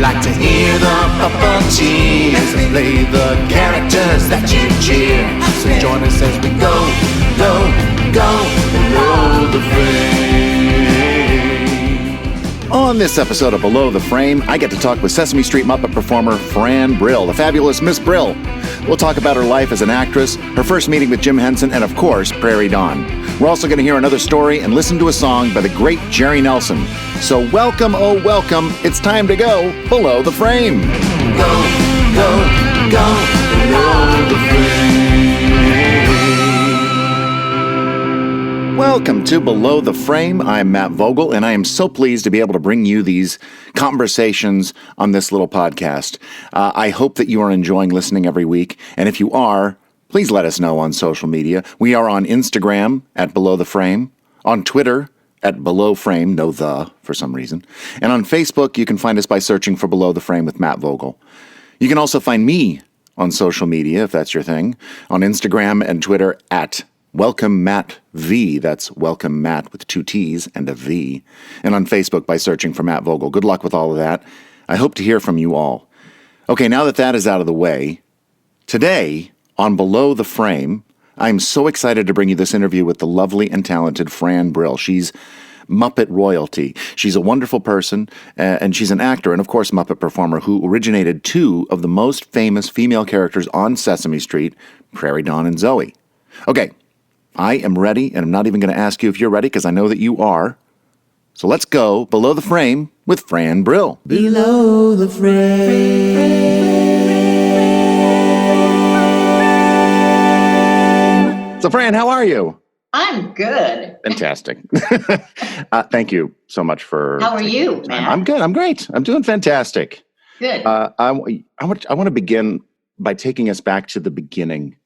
like to hear the Puppeteers play the characters that you cheer. So join us as we go below the frame. On this episode of Below the Frame, I get to talk with Sesame Street Muppet performer Fran Brill, the fabulous Miss Brill. We'll talk about her life as an actress, her first meeting with Jim Henson, and of course, Prairie Dawn. We're also going to hear another story and listen to a song by the great Jerry Nelson. So welcome, oh welcome, it's time to go below the frame. Go below the frame. Welcome to Below the Frame. I'm Matt Vogel, and I am so pleased to be able to bring you these conversations on this little podcast. I hope that you are enjoying listening every week, and if you are, please let us know on social media. We are on Instagram at Below the Frame, on Twitter at Below Frame, no the for some reason, and on Facebook you can find us by searching for Below the Frame with Matt Vogel. You can also find me on social media, if that's your thing, on Instagram and Twitter at Welcome Matt V. That's Welcome Matt with two T's and a V. And on Facebook by searching for Matt Vogel. Good luck with all of that. I hope to hear from you all. Okay, now that that is out of the way, today on Below the Frame, I'm so excited to bring you this interview with the lovely and talented Fran Brill. She's Muppet royalty. She's a wonderful person, and she's an actor and, of course, Muppet performer who originated two of the most famous female characters on Sesame Street, Prairie Dawn and Zoe. Okay, I am ready, and I'm not even going to ask you if you're ready because I know that you are. So let's go Below the Frame with Fran Brill. Below the frame. So, Fran, how are you? I'm good. Fantastic. Thank you so much for... How are you, man? I'm good. I'm great. I'm doing fantastic. Good. I want to begin by taking us back to the beginning,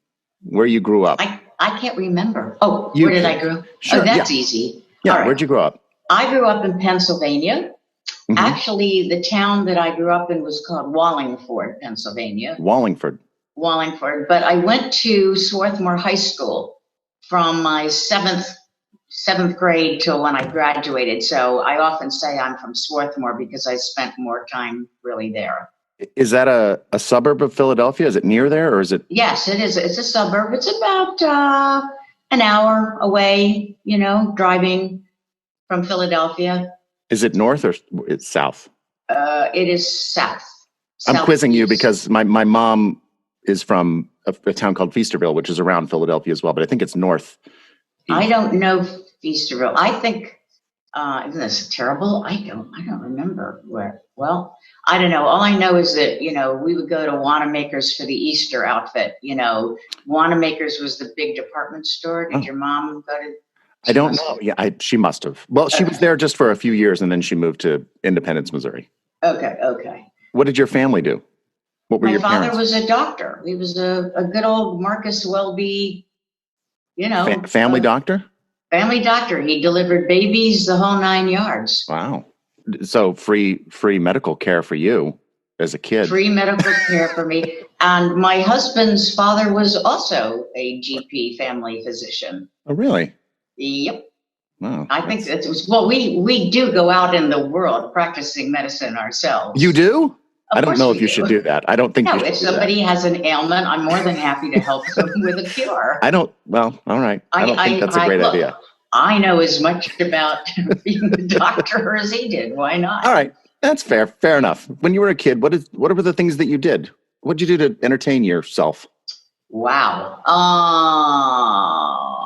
where you grew up. I can't remember. Oh, where did I grow up? Sure, oh, that's easy. Yeah, all right. Where'd you grow up? I grew up in Pennsylvania. Mm-hmm. Actually, the town that I grew up in was called Wallingford, Pennsylvania. Wallingford. But I went to Swarthmore High School from my seventh grade till when I graduated. So I often say I'm from Swarthmore because I spent more time really there. Is that a suburb of Philadelphia? Is it near there, or is it? Yes, it is. It's a suburb. It's about an hour away, driving from Philadelphia. Is it north or it's south? It is south. I'm quizzing you Southeast. because my mom is from a town called Feasterville, which is around Philadelphia as well, but I think it's north. I don't know Feasterville. I think, isn't this terrible? I don't remember where. Well, I don't know. All I know is that, we would go to Wanamaker's for the Easter outfit. Wanamaker's was the big department store. Did your mom go to? I don't know. Yeah, she must have. Well, she was there just for a few years, and then she moved to Independence, Missouri. Okay. What did your family do? What were your parents? My father was a doctor. He was a good old Marcus Welby, family doctor? Family doctor. He delivered babies, the whole 9 yards. Wow. So free medical care for you as a kid. Free medical care for me. And my husband's father was also a GP, family physician. Oh, really? Yep. Wow. I think that was, we do go out in the world practicing medicine ourselves. You do? I don't know if you do. should do that. I don't think No, you should if somebody has an ailment, I'm more than happy to help them with a cure. Well, all right. I don't think that's a great idea. I know as much about being a doctor as he did. Why not? All right. That's fair. Fair enough. When you were a kid, what were the things that you did? What did you do to entertain yourself? Wow.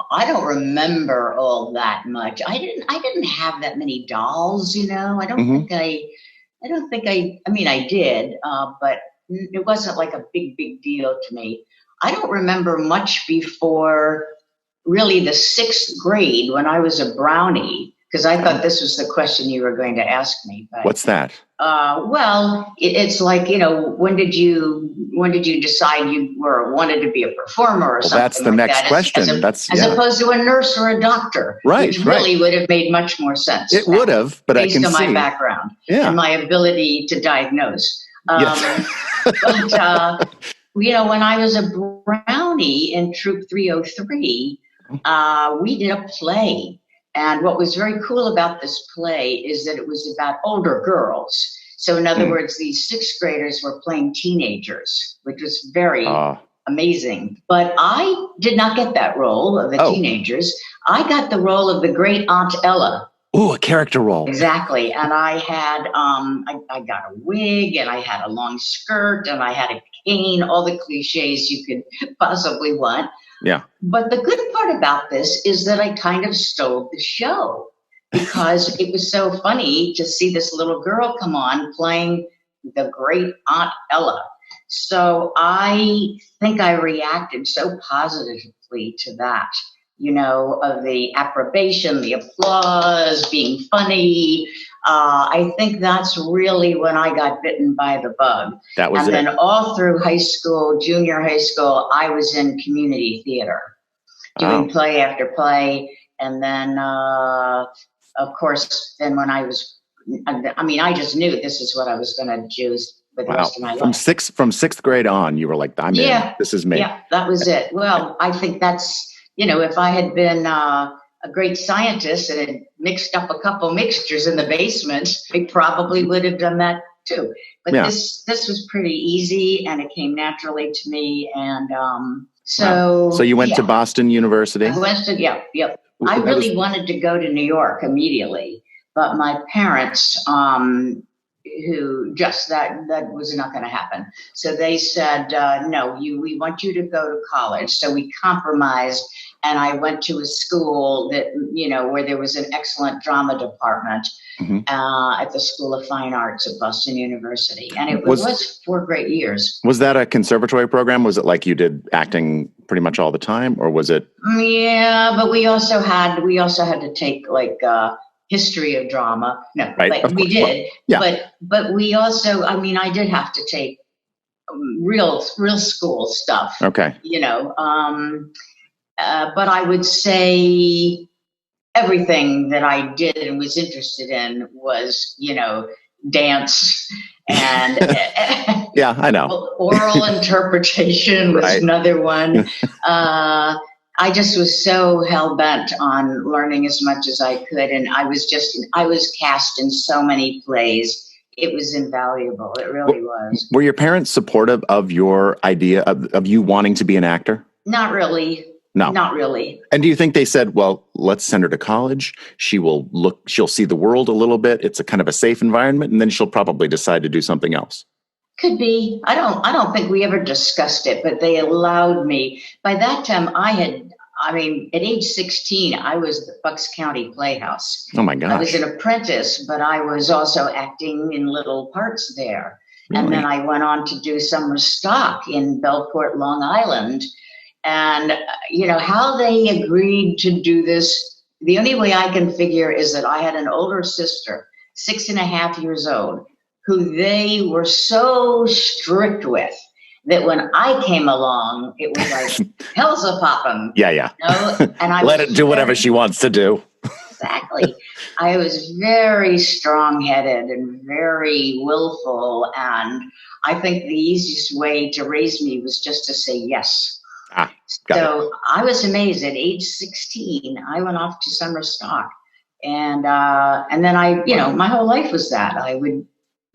I don't remember all that much. I didn't have that many dolls, I don't think I did, but it wasn't like a big deal to me. I don't remember much before really the 6th grade when I was a brownie, because I thought this was the question you were going to ask me. But, what's that? It's like, when did you decide you wanted to be a performer or something? That's the like next that, question. As opposed to a nurse or a doctor, which really would have made much more sense. It would have, but I can see. Based on my background and my ability to diagnose. Yes. But, when I was a brownie in Troop 303, we did a play. And what was very cool about this play is that it was about older girls. So in other words, these sixth graders were playing teenagers, which was very amazing. But I did not get that role of the teenagers. I got the role of the great Aunt Ella. Ooh, a character role. Exactly. And I had, I got a wig, and I had a long skirt, and I had a cane, all the cliches you could possibly want. Yeah. But the good part about this is that I kind of stole the show, because it was so funny to see this little girl come on playing the great Aunt Ella. So I think I reacted so positively to that, of the approbation, the applause, being funny. I think that's really when I got bitten by the bug. That was And then all through high school, junior high school, I was in community theater, doing play after play. And then, of course, then when I just knew this is what I was going to do with the rest of my life. From sixth grade on, you were like, I'm in. This is me. Yeah, that was it. Well, I think that's, if I had been a great scientist and had mixed up a couple mixtures in the basement, I probably would have done that too. But this was pretty easy, and it came naturally to me. And so you went to Boston University? I went to, yep. I really wanted to go to New York immediately, but my parents, who just that was not going to happen. So they said, no, we want you to go to college. So we compromised, and I went to a school that, where there was an excellent drama department at the School of Fine Arts at Boston University. And it was 4 great years. Was that a conservatory program? Was it like you did acting pretty much all the time, or was it? Yeah, but we also had to take history of drama. No, right, but we did. But we also, I did have to take real school stuff. Okay. But I would say everything that I did and was interested in was, dance and yeah, I know. Oral interpretation was another one. I just was so hell bent on learning as much as I could. And I was cast in so many plays. It was invaluable. It really was. Were your parents supportive of your idea of you wanting to be an actor? Not really. No. Not really. And do you think they said, well, let's send her to college. She'll see the world a little bit. It's a kind of a safe environment. And then she'll probably decide to do something else. Could be. I don't think we ever discussed it, but they allowed me. By that time at age 16, I was at the Bucks County Playhouse. Oh my gosh. I was an apprentice, but I was also acting in little parts there. Really? And then I went on to do summer stock in Bellport, Long Island. And, how they agreed to do this, the only way I can figure is that I had an older sister, 6.5 years old, who they were so strict with that when I came along, it was like, hell's a poppin'. Yeah. And I let it do whatever she wants to do. Exactly. I was very strong-headed and very willful. And I think the easiest way to raise me was just to say yes. So I was amazed. At age 16, I went off to summer stock. And then my whole life was that. I would,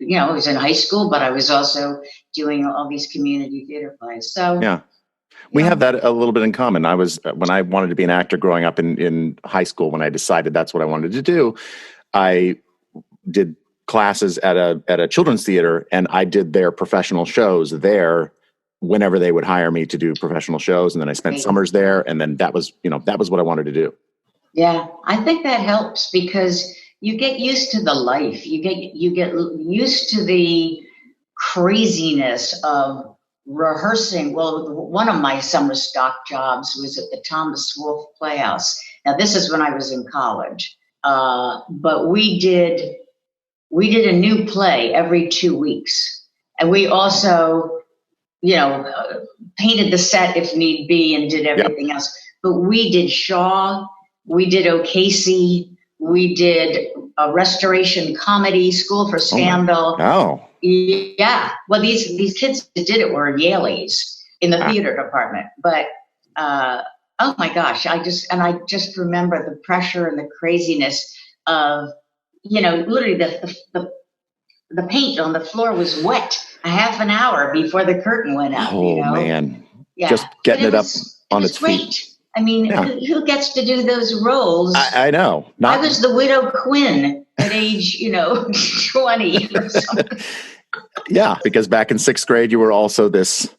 I was in high school, but I was also doing all these community theater plays. So yeah, we have that a little bit in common. When I wanted to be an actor growing up in high school, when I decided that's what I wanted to do, I did classes at a children's theater, and I did their professional shows there whenever they would hire me to do professional shows. And then I spent summers there, and then that was what I wanted to do. Yeah, I think that helps because you get used to the life. You get used to the craziness of rehearsing. Well, one of my summer stock jobs was at the Thomas Wolfe Playhouse. Now, this is when I was in college, but we did a new play every 2 weeks, and we also, painted the set if need be and did everything else. But we did Shaw, we did O'Casey, we did a restoration comedy, School for Scandal. Oh. Yeah. Well, these kids that did it were Yaleys in the theater department. But oh my gosh, I just remember the pressure and the craziness of, literally the paint on the floor was wet a half an hour before the curtain went up. Oh, man. Yeah. Just getting it up on was its great. feet. I mean, who gets to do those roles? I know. I was the widow Quinn at age, 20 or something. Yeah, because back in 6th grade, you were also this,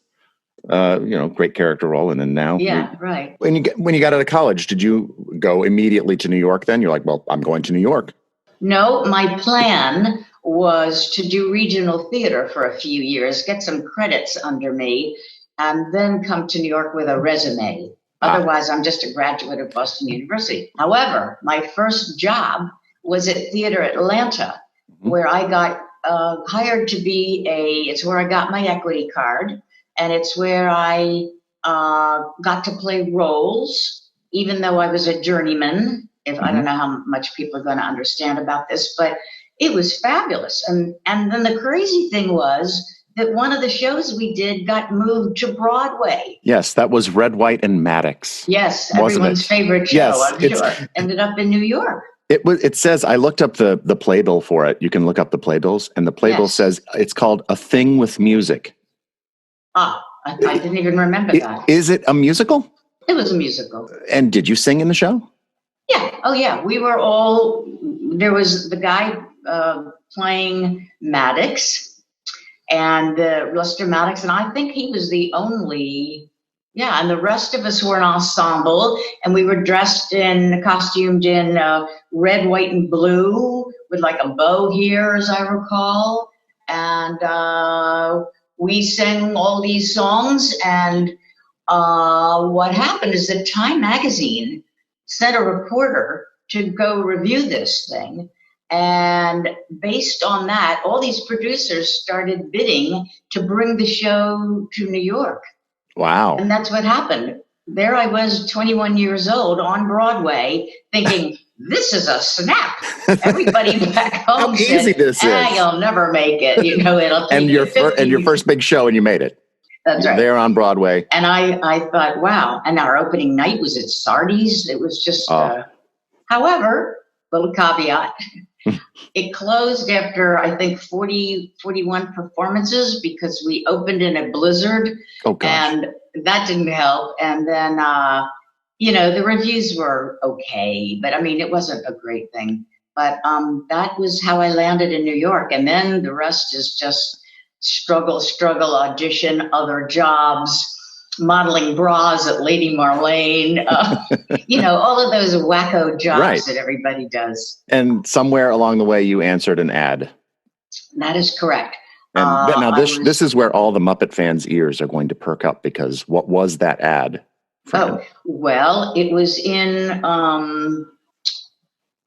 great character role. And then now. Yeah, right. When you got out of college, did you go immediately to New York then? You're like, well, I'm going to New York. No, my plan was to do regional theater for a few years, get some credits under me, and then come to New York with a resume. Otherwise, I'm just a graduate of Boston University. However, my first job was at Theater Atlanta, where I got hired to be it's where I got my equity card, and it's where I got to play roles, even though I was a journeyman. I don't know how much people are going to understand about this, but it was fabulous. And then the crazy thing was that one of the shows we did got moved to Broadway. Yes, that was Red, White, and Maddox. Yes, everyone's favorite show, yes, I'm sure. Ended up in New York. It says, I looked up the playbill for it. You can look up the playbills, and the playbill says it's called A Thing with Music. I didn't even remember that. Is it a musical? It was a musical. And did you sing in the show? Yeah. Oh, yeah. We were there was the guy playing Maddox and Lester Maddox, and I think he was the only, and the rest of us were an ensemble, and we were costumed in red, white, and blue with like a bow here, as I recall, and we sang all these songs, and what happened is that Time magazine sent a reporter to go review this thing. And based on that, all these producers started bidding to bring the show to New York. Wow. And that's what happened. There I was, 21 years old, on Broadway, thinking, this is a snap. Everybody back home How said, easy this is. You'll never make it. It'll take and your first big show, and you made it. That's right. There on Broadway. And I thought, wow. And our opening night was at Sardi's. It was just, however, little caveat, it closed after, I think, 41 performances because we opened in a blizzard. Oh, gosh. And that didn't help. And then, the reviews were okay. But, I mean, it wasn't a great thing. But that was how I landed in New York. And then the rest is just struggle, audition, other jobs, modeling bras at Lady Marlene, all of those wacko jobs that everybody does. And somewhere along the way, you answered an ad. That is correct. And now this is where all the Muppet fans' ears are going to perk up, because what was that ad? Oh, well, it was in...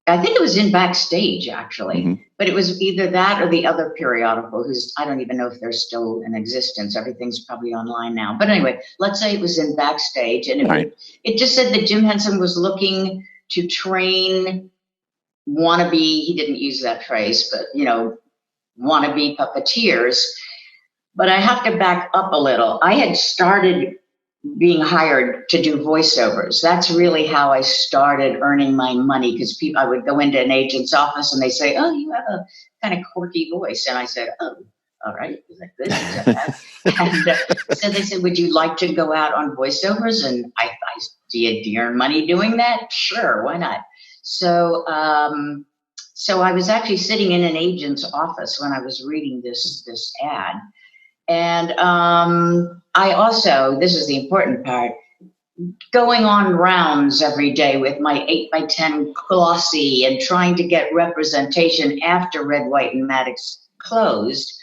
I think it was in Backstage, actually, but it was either that or the other periodical, I don't even know if they're still in existence. Everything's probably online now. But anyway, let's say it was in Backstage, and it just said that Jim Henson was looking to train wannabe, he didn't use that phrase, but, wannabe puppeteers. But I have to back up a little. I had started being hired to do voiceovers. That's really how I started earning my money, because I would go into an agent's office and they say, oh, you have a kind of quirky voice. And I said, oh, all right. Is that good? Is that bad? And so they said, would you like to go out on voiceovers? And I do you earn money doing that? Sure, why not? So I was actually sitting in an agent's office when I was reading this ad. And I also, this is the important part, going on rounds every day with my 8x10 glossy and trying to get representation after Red, White, and Maddox closed,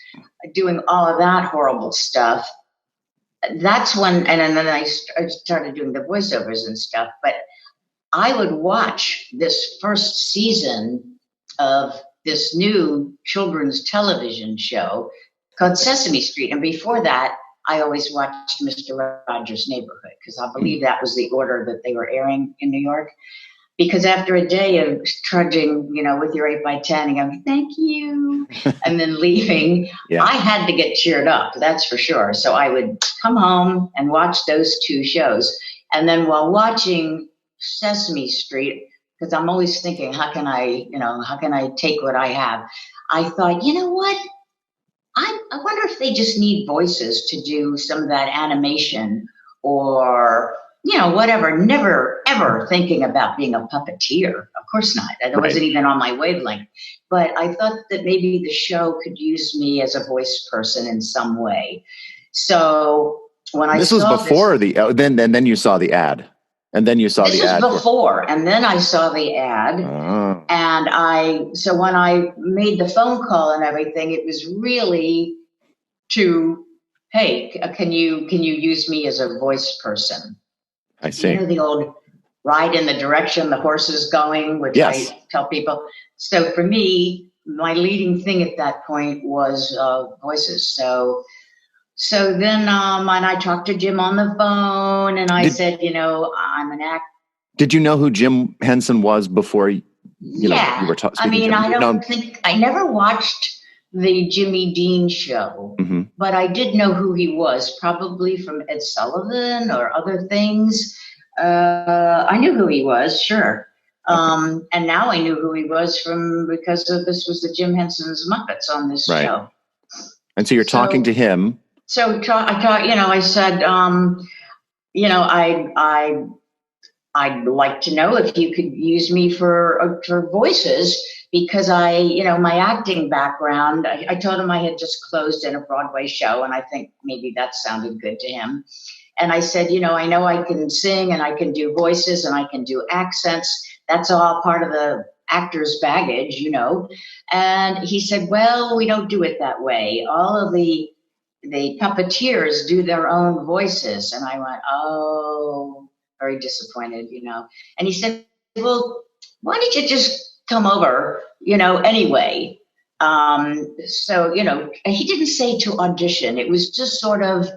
doing all of that horrible stuff. That's when, and then I started doing the voiceovers and stuff. But I would watch this first season of this new children's television show called Sesame Street. And before that, I always watched Mr. Rogers' Neighborhood, because I believe that was the order that they were airing in New York. Because after a day of trudging, with your 8x10 and going, thank you, and then leaving, I had to get cheered up, that's for sure. So I would come home and watch those two shows. And then while watching Sesame Street, because I'm always thinking, how can I take what I have? I thought, you know what? I wonder if they just need voices to do some of that animation or, whatever. Never, ever thinking about being a puppeteer. Of course not. That wasn't even on my wavelength. But I thought that maybe the show could use me as a voice person in some way. So when I this was before then you saw the ad. And then you saw the ad. This was before, and then I saw the ad. Oh. And so when I made the phone call and everything, it was really to, hey, can you use me as a voice person? I see. The old ride in the direction the horse is going, which I tell people. So for me, my leading thing at that point was voices. So then and I talked to Jim on the phone, and I said, I'm an actor. Did you know who Jim Henson was before you were talking? I mean, I never watched the Jimmy Dean show, but I did know who he was, probably from Ed Sullivan or other things. I knew who he was, sure. And now I knew who he was because this was the Jim Henson's Muppets on this show. And so you're talking to him. So I said, I'd like to know if you could use me for voices because my acting background, I told him I had just closed in a Broadway show, and I think maybe that sounded good to him. And I said, I know I can sing and I can do voices and I can do accents. That's all part of the actor's baggage, And he said, well, we don't do it that way. All of the puppeteers do their own voices. And I went, oh, very disappointed, And he said, well, why don't you just come over, anyway? So, he didn't say to audition. It was just sort of,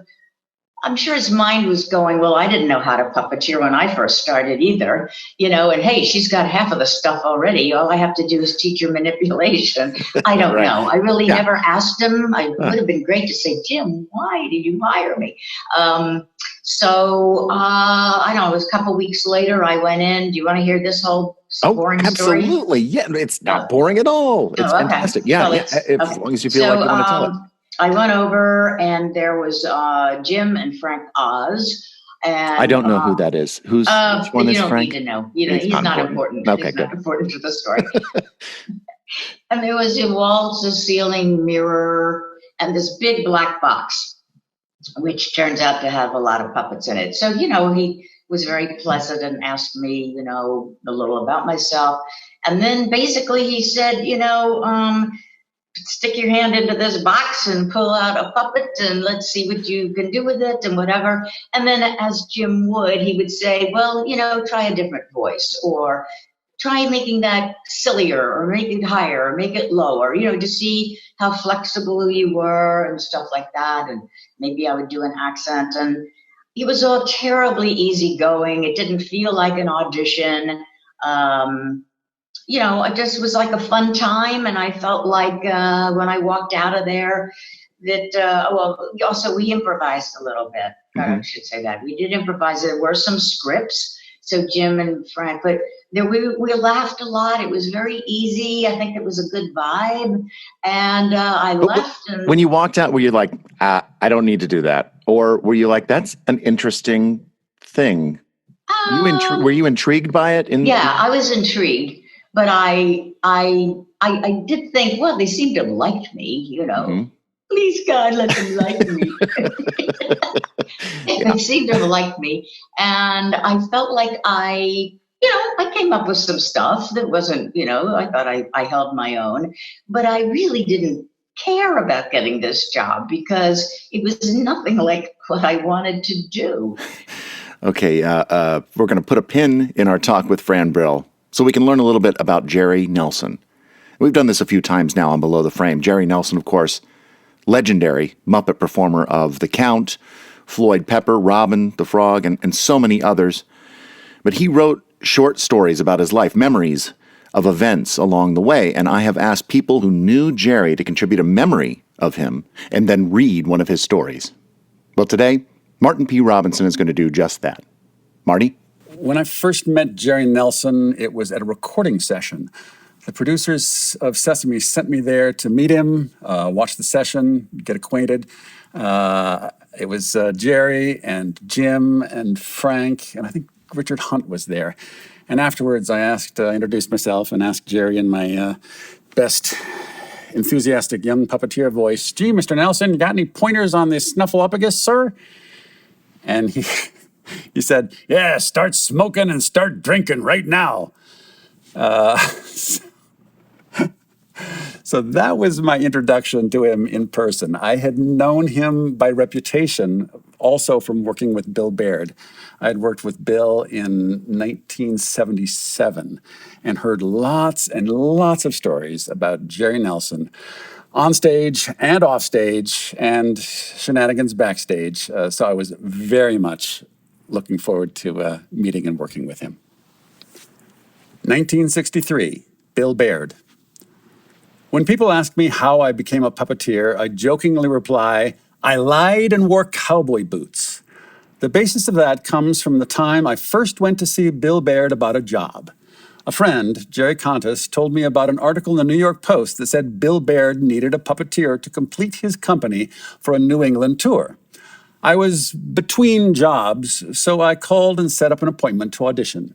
I'm sure his mind was going, well, I didn't know how to puppeteer when I first started either, and hey, she's got half of the stuff already. All I have to do is teach her manipulation. I don't know. I really never asked him. It would have been great to say, Jim, why did you hire me? So I don't know, it was a couple weeks later, I went in. Do you want to hear this whole boring story? Absolutely. Yeah, it's not boring at all. It's fantastic. Yeah, well, as long as you feel like you want to tell it. I went over, and there was Jim and Frank Oz. And I don't know who that is. Which one is Frank? You don't need to know. He's not important. Okay, he's good. Not important to the story. And there was a wall-to-ceiling mirror and this big black box, which turns out to have a lot of puppets in it. So, he was very pleasant and asked me, a little about myself. And then basically he said, stick your hand into this box and pull out a puppet and let's see what you can do with it and whatever. And then as Jim would, he would say, well, try a different voice or try making that sillier or make it higher or make it lower, to see how flexible you were and stuff like that. And maybe I would do an accent. And he was all terribly easygoing. It didn't feel like an audition. It just was like a fun time. And I felt like when I walked out of there that, also we improvised a little bit. I should say that. We did improvise. There were some scripts. So Jim and Frank, but we laughed a lot. It was very easy. I think it was a good vibe. And I left. And when you walked out, were you like, I don't need to do that? Or were you like, that's an interesting thing? Were you intrigued by it? Yeah, I was intrigued. But I did think, well, they seem to have liked me, Please, God, let them like me. They seemed to have liked me. And I felt like I came up with some stuff that wasn't, I thought I held my own. But I really didn't care about getting this job because it was nothing like what I wanted to do. Okay, we're going to put a pin in our talk with Fran Brill so we can learn a little bit about Jerry Nelson. We've done this a few times now on Below the Frame. Jerry Nelson, of course, legendary Muppet performer of The Count, Floyd Pepper, Robin the Frog, and so many others. But he wrote short stories about his life, memories of events along the way, and I have asked people who knew Jerry to contribute a memory of him and then read one of his stories. Well, today, Martin P. Robinson is going to do just that. Marty? When I first met Jerry Nelson, it was at a recording session. The producers of Sesame sent me there to meet him, watch the session, get acquainted. It was Jerry and Jim and Frank, and I think Richard Hunt was there. And afterwards, I introduced myself and asked Jerry in my best enthusiastic young puppeteer voice, "Gee, Mr. Nelson, you got any pointers on the Snuffleupagus, sir?" And he said, "Yeah, start smoking and start drinking right now." So that was my introduction to him in person. I had known him by reputation, also from working with Bill Baird. I had worked with Bill in 1977 and heard lots and lots of stories about Jerry Nelson on stage and off stage and shenanigans backstage. So I was very much looking forward to meeting and working with him. 1963, Bill Baird. When people ask me how I became a puppeteer, I jokingly reply, "I lied and wore cowboy boots." The basis of that comes from the time I first went to see Bill Baird about a job. A friend, Jerry Contis, told me about an article in the New York Post that said Bill Baird needed a puppeteer to complete his company for a New England tour. I was between jobs, so I called and set up an appointment to audition.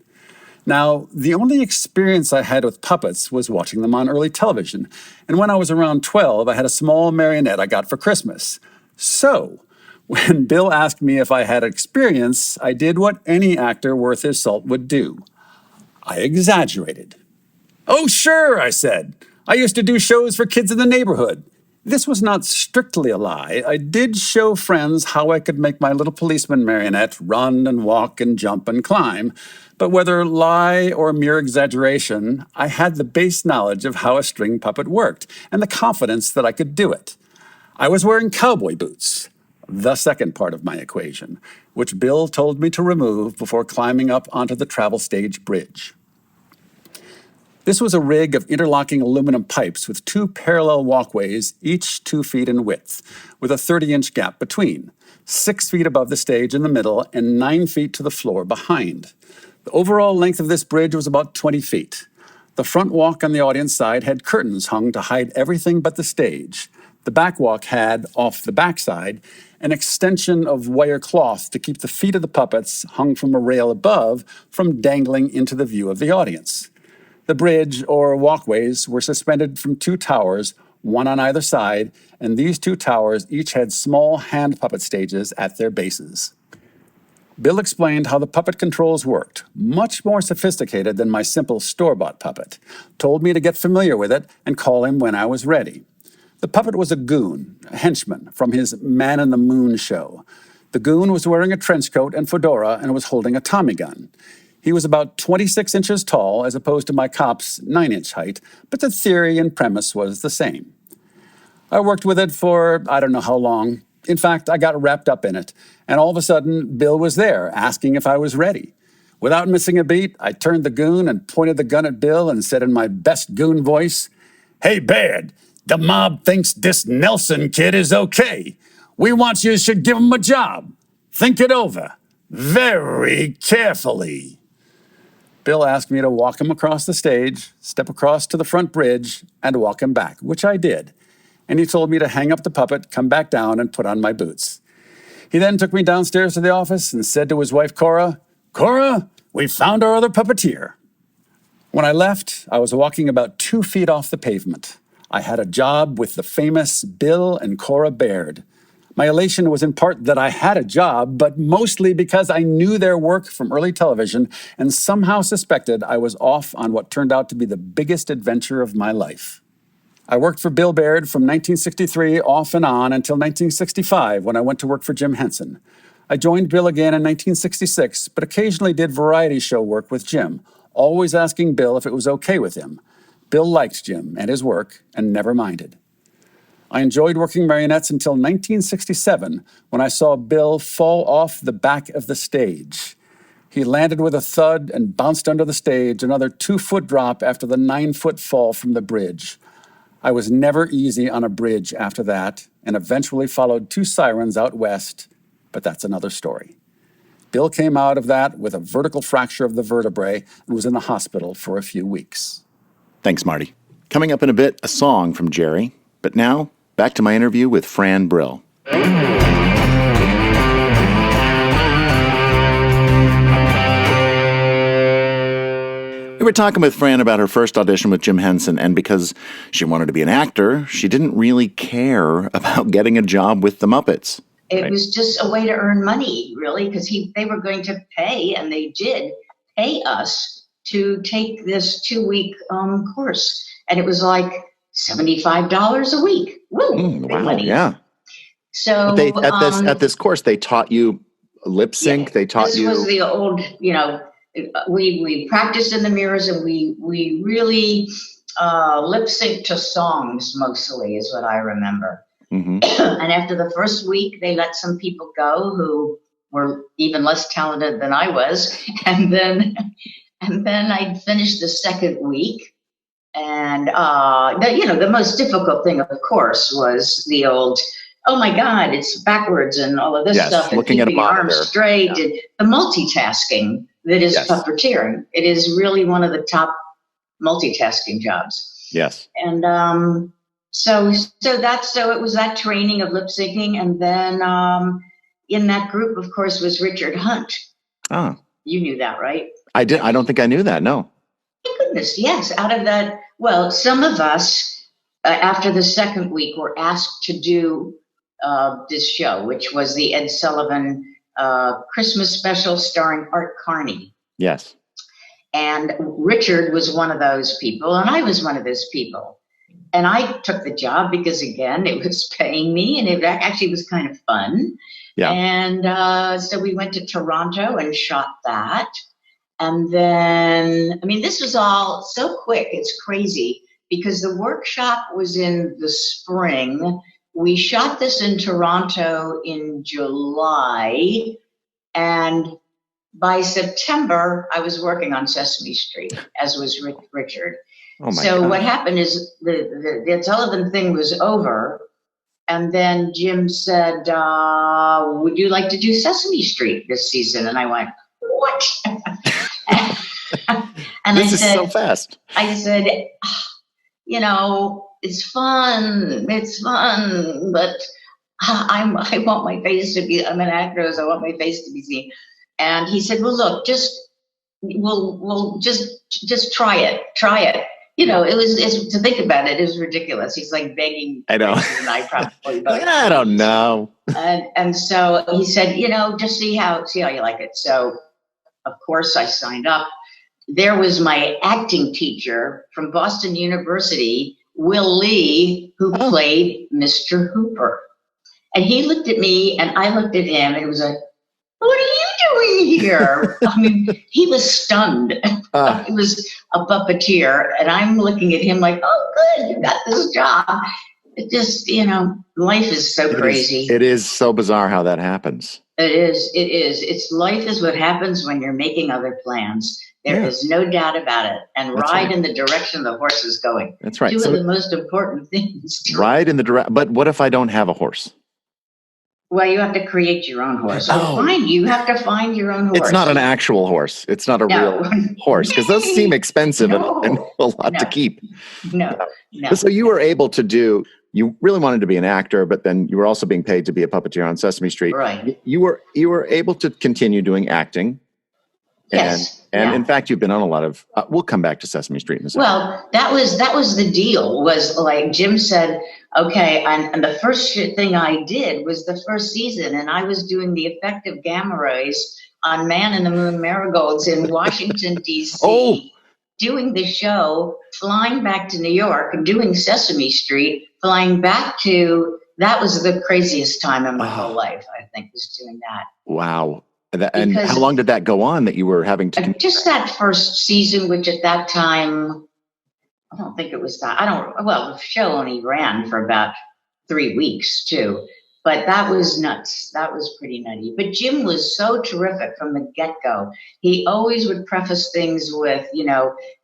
Now, the only experience I had with puppets was watching them on early television, and when I was around 12, I had a small marionette I got for Christmas. So, when Bill asked me if I had experience, I did what any actor worth his salt would do. I exaggerated. "Oh, sure," I said. "I used to do shows for kids in the neighborhood." This was not strictly a lie. I did show friends how I could make my little policeman marionette run and walk and jump and climb. But whether lie or mere exaggeration, I had the base knowledge of how a string puppet worked and the confidence that I could do it. I was wearing cowboy boots, the second part of my equation, which Bill told me to remove before climbing up onto the travel stage bridge. This was a rig of interlocking aluminum pipes with two parallel walkways, each 2 feet in width, with a 30-inch gap between, 6 feet above the stage in the middle and 9 feet to the floor behind. The overall length of this bridge was about 20 feet. The front walk on the audience side had curtains hung to hide everything but the stage. The back walk had, off the backside, an extension of wire cloth to keep the feet of the puppets, hung from a rail above, from dangling into the view of the audience. The bridge, or walkways, were suspended from 2 towers, one on either side, and these 2 towers each had small hand puppet stages at their bases. Bill explained how the puppet controls worked, much more sophisticated than my simple store-bought puppet, told me to get familiar with it and call him when I was ready. The puppet was a goon, a henchman, from his Man in the Moon show. The goon was wearing a trench coat and fedora and was holding a Tommy gun. He was about 26 inches tall as opposed to my cop's 9-inch height, but the theory and premise was the same. I worked with it for I don't know how long. In fact, I got wrapped up in it, and all of a sudden, Bill was there, asking if I was ready. Without missing a beat, I turned the goon and pointed the gun at Bill and said in my best goon voice, "Hey, Baird, the mob thinks this Nelson kid is okay. We want you to give him a job. Think it over, very carefully." Bill asked me to walk him across the stage, step across to the front bridge, and walk him back, which I did. And he told me to hang up the puppet, come back down, and put on my boots. He then took me downstairs to the office and said to his wife, Cora, "Cora, we found our other puppeteer." When I left, I was walking about 2 feet off the pavement. I had a job with the famous Bill and Cora Baird. My elation was in part that I had a job, but mostly because I knew their work from early television and somehow suspected I was off on what turned out to be the biggest adventure of my life. I worked for Bill Baird from 1963 off and on until 1965 when I went to work for Jim Henson. I joined Bill again in 1966, but occasionally did variety show work with Jim, always asking Bill if it was okay with him. Bill liked Jim and his work and never minded. I enjoyed working marionettes until 1967 when I saw Bill fall off the back of the stage. He landed with a thud and bounced under the stage, another 2-foot drop after the 9-foot fall from the bridge. I was never easy on a bridge after that and eventually followed 2 sirens out west, but that's another story. Bill came out of that with a vertical fracture of the vertebrae and was in the hospital for a few weeks. Thanks, Marty. Coming up in a bit, a song from Jerry. But now, back to my interview with Fran Brill. We were talking with Fran about her first audition with Jim Henson, and because she wanted to be an actor, she didn't really care about getting a job with the Muppets. It was just a way to earn money, really, because they were going to pay, and they did pay us to take this 2-week course. And it was like $75 a week. Woo! Big Wow, money. yeah. So But at this course, they taught you lip sync. Yeah, they taught you. This was the old, we practiced in the mirrors, and we really lip synced to songs mostly, is what I remember. Mm-hmm. And after the first week, they let some people go who were even less talented than I was, and then I finished the second week. And the most difficult thing, of course, was the old, oh my God, it's backwards and all of this stuff, and looking at a keeping monitor. arms straight, and the multitasking that is puppeteering. It is really one of the top multitasking jobs. Yes. And so it was that training of lip syncing, and then in that group, of course, was Richard Hunt. Ah, you knew that, right? I did. I don't think I knew that. No. My goodness, yes. Out of that, well, some of us after the second week were asked to do this show, which was the Ed Sullivan Christmas special starring Art Carney. Yes. And Richard was one of those people, and I was one of those people. And I took the job because, again, it was paying me, and it actually was kind of fun. Yeah. And so we went to Toronto and shot that. And then, this was all so quick. It's crazy because the workshop was in the spring. We shot this in Toronto in July. And by September, I was working on Sesame Street, as was Richard. Oh my So God. what happened is the Sullivan thing was over, and then Jim said, would you like to do Sesame Street this season? And I went, what? And This is so fast. I said, it's fun, but I want my face to be, I'm an actor, so I want my face to be seen. And he said, well, look, we'll just try it. It's to think about it is ridiculous. He's like begging. I know. And I probably. I don't know. And so he said, just see how you like it. So, of course, I signed up. There was my acting teacher from Boston University, Will Lee, who played Mr. Hooper. And he looked at me, and I looked at him, and it was like, what are you doing here? He was stunned. He was a puppeteer, and I'm looking at him like, oh, good, you got this job. It just, life is so crazy. It is so bizarre how that happens. It is. Life is what happens when you're making other plans. There is no doubt about it. And ride in the direction the horse is going. That's right. Two of the most important things. Ride in the direction. But what if I don't have a horse? Well, you have to create your own horse. Oh. Fine. You have to find your own horse. It's not an actual horse. It's not a real horse, because those seem expensive and a lot to keep. No. So you were able to you really wanted to be an actor, but then you were also being paid to be a puppeteer on Sesame Street. Right. You were able to continue doing acting. Yes. And in fact, you've been on a lot of, we'll come back to Sesame Street in a second. Well, that was the deal, was like Jim said, okay, and the first thing I did was the first season, and I was doing the effective gamma rays on Man in the Moon Marigolds in Washington, D.C., doing the show, flying back to New York, and doing Sesame Street, flying back that was the craziest time in my whole life, I think, was doing that. Wow. And how long did that go on that you were having to? Just that first season, which at that time, I don't think it was that. The show only ran for about 3 weeks too, but that was nuts. That was pretty nutty. But Jim was so terrific from the get-go. He always would preface things with,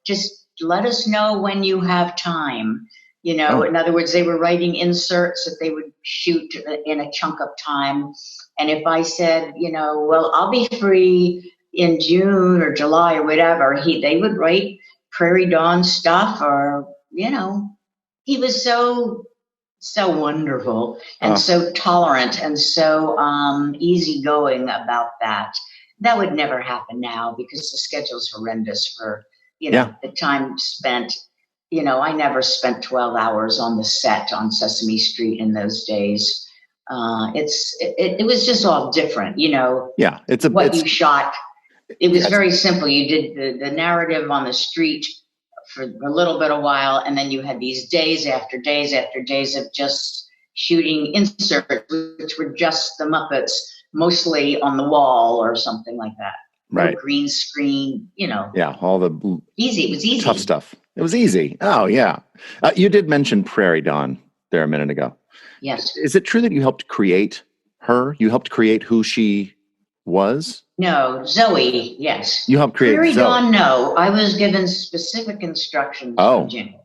just let us know when you have time. In other words, they were writing inserts that they would shoot in a chunk of time. And if I said, I'll be free in June or July or whatever, they would write Prairie Dawn stuff, or, he was so wonderful and so tolerant and so easygoing about that. That would never happen now because the schedule's horrendous for, the time spent. I never spent 12 hours on the set on Sesame Street in those days. It was just all different, Yeah, you shot. It was very simple. You did the narrative on the street for a little bit of while, and then you had these days after days after days of just shooting inserts, which were just the Muppets, mostly on the wall or something like that. Right. No green screen, Yeah, all the easy. It was easy. tough stuff. It was easy. Oh, yeah. You did mention Prairie Dawn there a minute ago. Yes. Is it true that you helped create her? You helped create who she was? No, Zoe, yes. You helped create Prairie Zoe. Dawn, no. I was given specific instructions from Jim.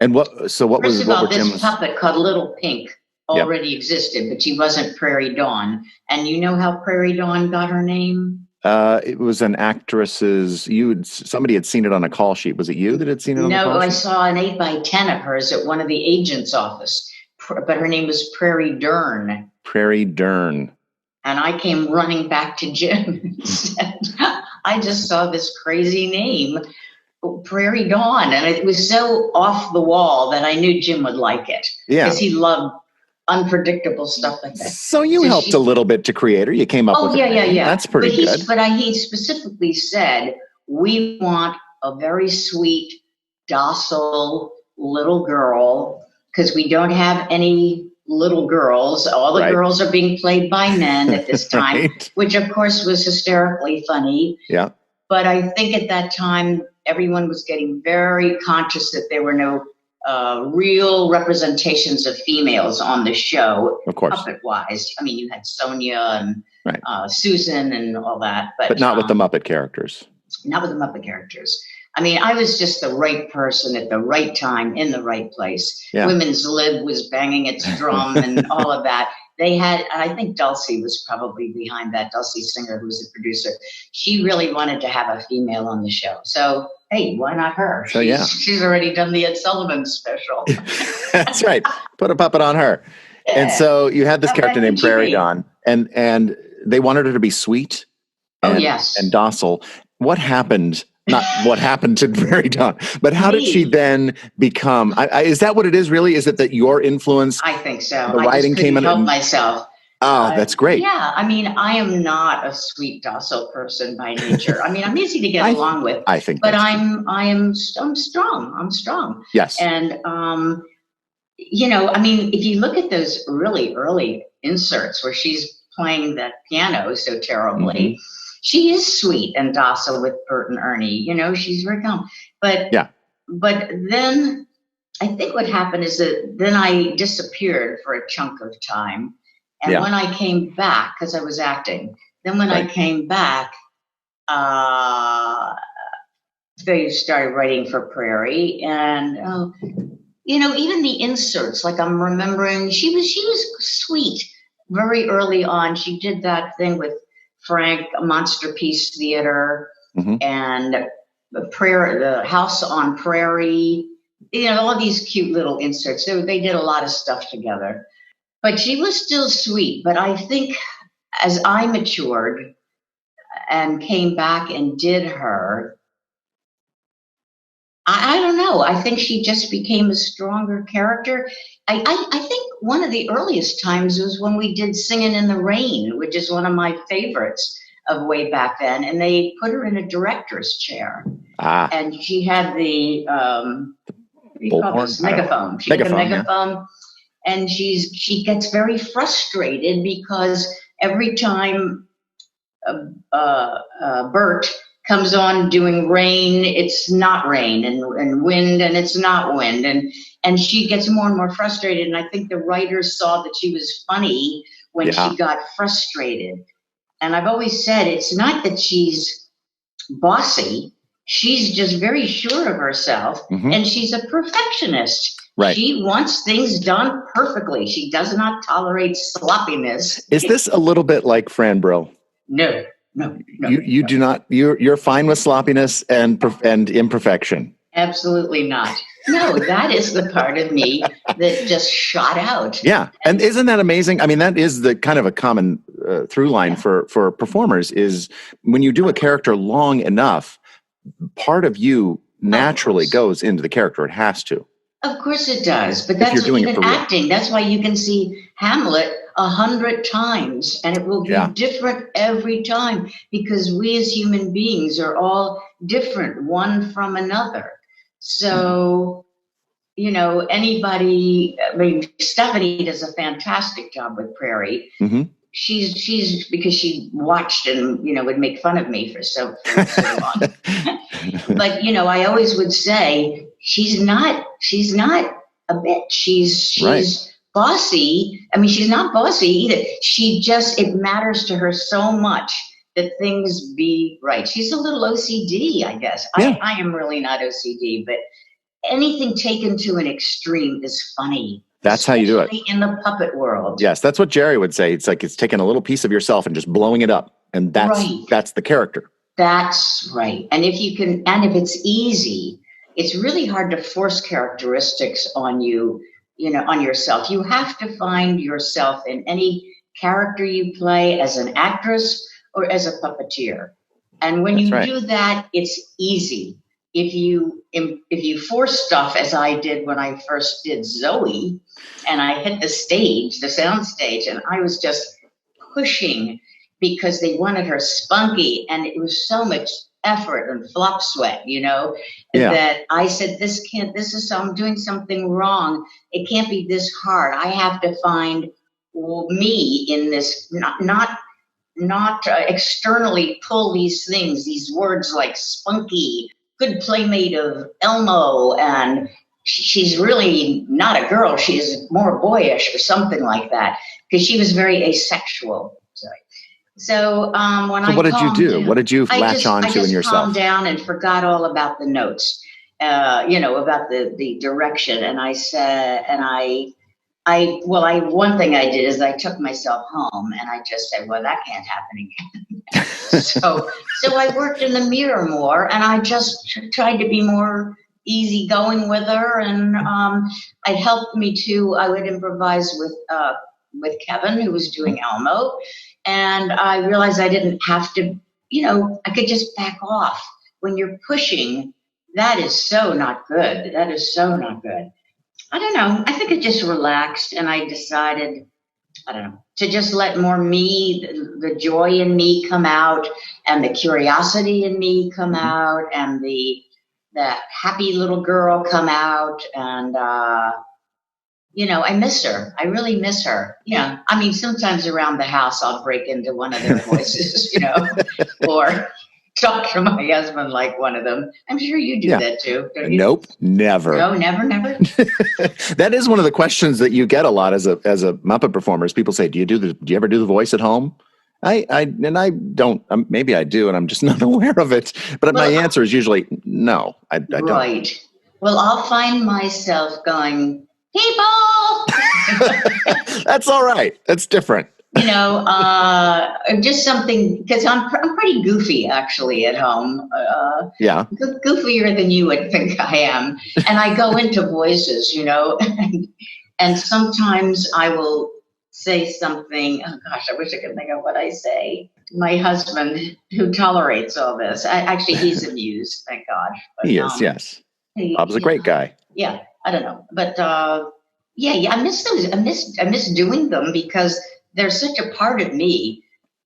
And what First of all, this Jim's puppet called Little Pink already existed, but she wasn't Prairie Dawn. And you know how Prairie Dawn got her name? It was an actress's. Somebody had seen it on a call sheet. Was it you that had seen it on the call sheet? No, I saw an 8x10 of hers at one of the agent's office, but her name was Prairie Dern. Prairie Dern. And I came running back to Jim and said, I just saw this crazy name, Prairie Dawn. And it was so off the wall that I knew Jim would like it. Yeah. Because he loved unpredictable stuff like that. So you helped a little bit to create her. You came up with yeah. That's pretty good. But he specifically said, we want a very sweet, docile little girl, because we don't have any little girls. All the girls are being played by men at this time, which of course was hysterically funny. Yeah. But I think at that time, everyone was getting very conscious that there were no real representations of females on the show, of course, puppet-wise. I mean, you had Sonia and Susan and all that, but not with the Muppet characters. Not with the Muppet characters. I mean, I was just the right person at the right time in the right place. Yeah. Women's Lib was banging its drum and all of that. They had, and I think Dulcie was probably behind that. Dulcie Singer, who was the producer, she really wanted to have a female on the show. So, hey, why not her? So, she's already done the Ed Sullivan special. That's right. Put a puppet on her. Yeah. And so you had this character named Prairie Dawn, and they wanted her to be sweet and docile. What happened? Not what happened to Prairie Dawn, but how did she then become? Is that what it is? Really? Is it that your influence? I think so. The writing came in. Help myself. Oh, that's great. Yeah, I mean, I am not a sweet, docile person by nature. I mean, I'm easy to get along with. I think, but I'm strong. I'm strong. Yes. And I mean, if you look at those really early inserts where she's playing the piano so terribly. Mm-hmm. She is sweet and docile with Bert and Ernie. She's very calm. But then I think what happened is that then I disappeared for a chunk of time. And when I came back, because I was acting, then when I came back, they started writing for Prairie. And, even the inserts, like I'm remembering, she was sweet very early on. She did that thing with Frank, Monster Piece Theater, and the House on Prairie, all these cute little inserts. So they did a lot of stuff together. But she was still sweet. But I think as I matured and came back and did her, I don't know. I think she just became a stronger character. I think one of the earliest times was when we did Singing in the Rain, which is one of my favorites of way back then. And they put her in a director's chair. And she had the megaphone. She had a megaphone. And she gets very frustrated because every time Bert comes on doing rain, it's not rain, and wind, and it's not wind, and she gets more and more frustrated. And I think the writers saw that she was funny when she got frustrated. And I've always said it's not that she's bossy; she's just very sure of herself, and she's a perfectionist. Right. She wants things done perfectly. She does not tolerate sloppiness. Is this a little bit like Fran Brill? No. You do not. You're fine with sloppiness and imperfection. Absolutely not. No, that is the part of me that just shot out. Yeah. And isn't that amazing? I mean, that is the kind of a common through line for performers is when you do a character long enough, part of you naturally goes into the character. It has to. Of course it does, but that's doing it even for real. acting. That's why you can see Hamlet 100 times, and it will be different every time because we as human beings are all different, one from another. So, you know, anybody. I mean, Stephanie does a fantastic job with Prairie. Mm-hmm. She's because she watched and would make fun of me for so long. But I always would say she's not a bitch. She's right. Bossy. I mean, she's not bossy either. It matters to her so much that things be right. She's a little OCD, I guess. Yeah. I am really not OCD, but anything taken to an extreme is funny. That's how you do it. In the puppet world. Yes, that's what Jerry would say. It's like it's taking a little piece of yourself and just blowing it up. And that's the character. That's right. And if it's easy, it's really hard to force characteristics on you, on yourself. You have to find yourself in any character you play as an actress or as a puppeteer. And when you do that, it's easy. If you force stuff, as I did when I first did Zoe, and I hit the sound stage, and I was just pushing because they wanted her spunky, and it was so much effort and flop sweat, that I said, I'm doing something wrong. It can't be this hard. I have to find me in this, not externally pull these things, these words like spunky, good playmate of Elmo, and she's really not a girl. She's more boyish or something like that because she was very asexual. So what did you do? What did you latch on to in yourself? I just calmed down and forgot all about the notes, about the direction. And I said, one thing I did is I took myself home and I just said, well, that can't happen again. So I worked in the mirror more, and I just tried to be more easygoing with her, and it helped me too. I would improvise with Kevin, who was doing Elmo, and I realized I didn't have to. I could just back off. When you're pushing, that is so not good. That is so not good. I don't know. I think I just relaxed, and I decided, to just let more me, the joy in me come out, and the curiosity in me come out, and the happy little girl come out. And, I miss her. I really miss her. I mean, sometimes around the house, I'll break into one of their voices, or talk to my husband like one of them. I'm sure you do that too. Don't you? Nope, never. No, never. That is one of the questions that you get a lot as a Muppet performer. Is people say, "Do you ever do the voice at home?" I don't. Maybe I do, and I'm just not aware of it. But my answer is usually no. I don't. Right. Well, I'll find myself going, people. That's all right. That's different. Just something, because I'm pretty goofy actually at home. Goofier than you would think I am. And I go into voices, and sometimes I will say something. Oh gosh, I wish I could think of what I say. My husband, who tolerates all this, actually he's amused, thank God. But, he is, yes. Bob's a great guy. Yeah, I don't know, but I miss those. I miss doing them because they're such a part of me.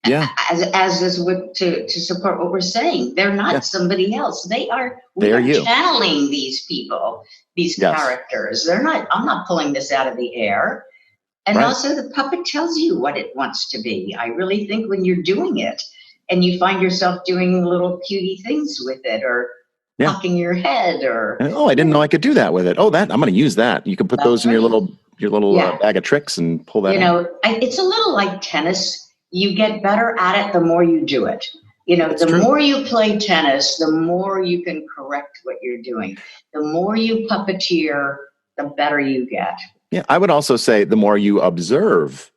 Yeah. As is to support what we're saying. They're not somebody else. We are you. channeling these people, these characters. I'm not pulling this out of the air. And also the puppet tells you what it wants to be. I really think when you're doing it and you find yourself doing little cutie things with it, or knocking your head, or I didn't know I could do that with it. I'm going to use that. You can put those in your little bag of tricks and pull that out. It's a little like tennis. You get better at it the more you do it. The more you play tennis, the more you can correct what you're doing. The more you puppeteer, the better you get. Yeah, I would also say the more you observe,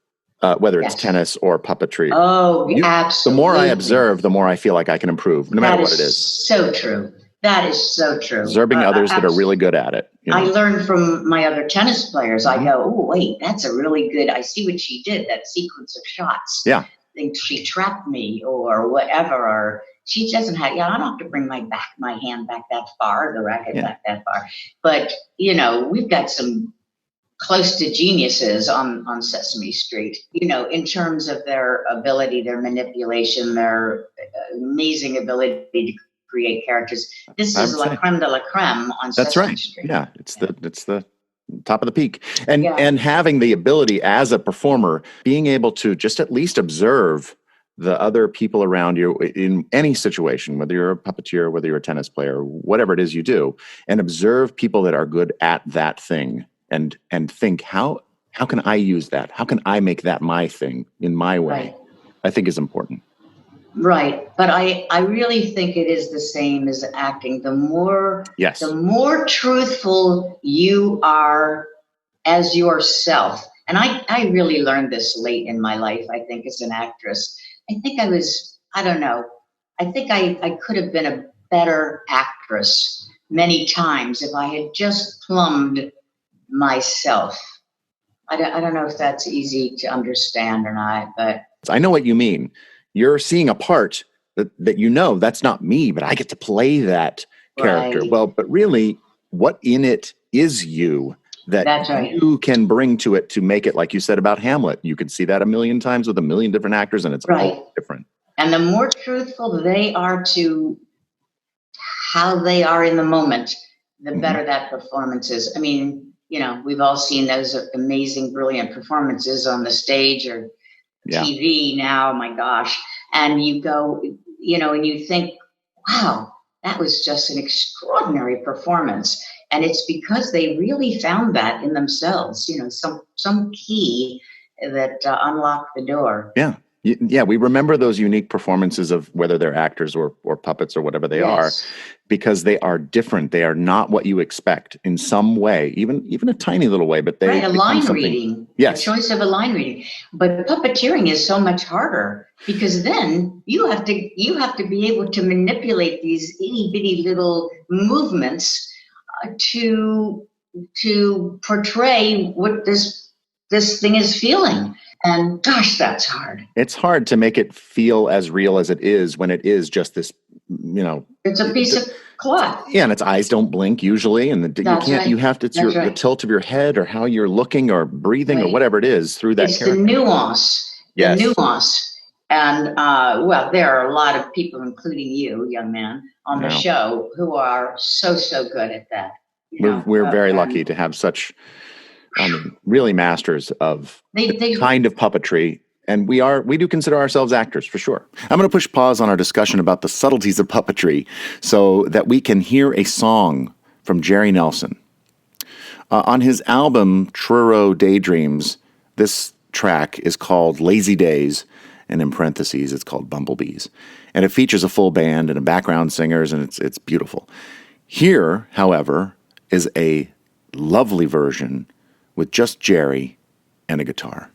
whether it's tennis or puppetry. Oh, absolutely. The more I observe, the more I feel like I can improve, no matter what it is. So true. That is so true. Observing others that are really good at it. I learned from my other tennis players. I go, oh, wait, that's a really good, I see what she did, that sequence of shots. Yeah. I think she trapped me or whatever, or she doesn't have, I don't have to bring my hand back that far, the racket back that far. But, we've got some close to geniuses on Sesame Street, in terms of their ability, their manipulation, their amazing ability to create characters. This is la creme de la creme on Sesame Street. Yeah, it's the top of the peak. And having the ability as a performer, being able to just at least observe the other people around you in any situation, whether you're a puppeteer, whether you're a tennis player, whatever it is you do, and observe people that are good at that thing and think, how can I use that? How can I make that my thing in my way? Right. I think is important. Right. But I really think it is the same as acting. The more truthful you are as yourself. And I really learned this late in my life, I think, as an actress. I think I don't know. I think I could have been a better actress many times if I had just plumbed myself. I don't know if that's easy to understand or not, but I know what you mean. You're seeing a part that that's not me, but I get to play that character. Right. Well, but really, what in it is you that you can bring to it to make it, like you said about Hamlet. You could see that a million times with a million different actors, and it's all different. And the more truthful they are to how they are in the moment, the better that performance is. I mean, we've all seen those amazing, brilliant performances on the stage or TV now, my gosh. And you go, and you think, wow, that was just an extraordinary performance. And it's because they really found that in themselves, some key that unlocked the door. Yeah. Yeah, we remember those unique performances of whether they're actors or puppets or whatever they are, because they are different. They are not what you expect in some way, even a tiny little way. But they a line reading, a choice of a line reading. But puppeteering is so much harder because then you have to be able to manipulate these itty bitty little movements to portray what this thing is feeling. And gosh, that's hard. It's hard to make it feel as real as it is when it is just this, It's a piece of cloth. Yeah, and its eyes don't blink usually, and you have to. It's the tilt of your head or how you're looking or breathing or whatever it is through that. It's character. The nuance. Yes. The nuance, and there are a lot of people, including you, young man, on the show who are so good at that. We're very lucky to have such. Really masters of the kind of puppetry. And we do consider ourselves actors, for sure. I'm going to push pause on our discussion about the subtleties of puppetry so that we can hear a song from Jerry Nelson. On his album, Truro Daydreams, this track is called Lazy Days, and in parentheses, it's called Bumblebees. And it features a full band and a background singers, and it's beautiful. Here, however, is a lovely version with just Jerry and a guitar.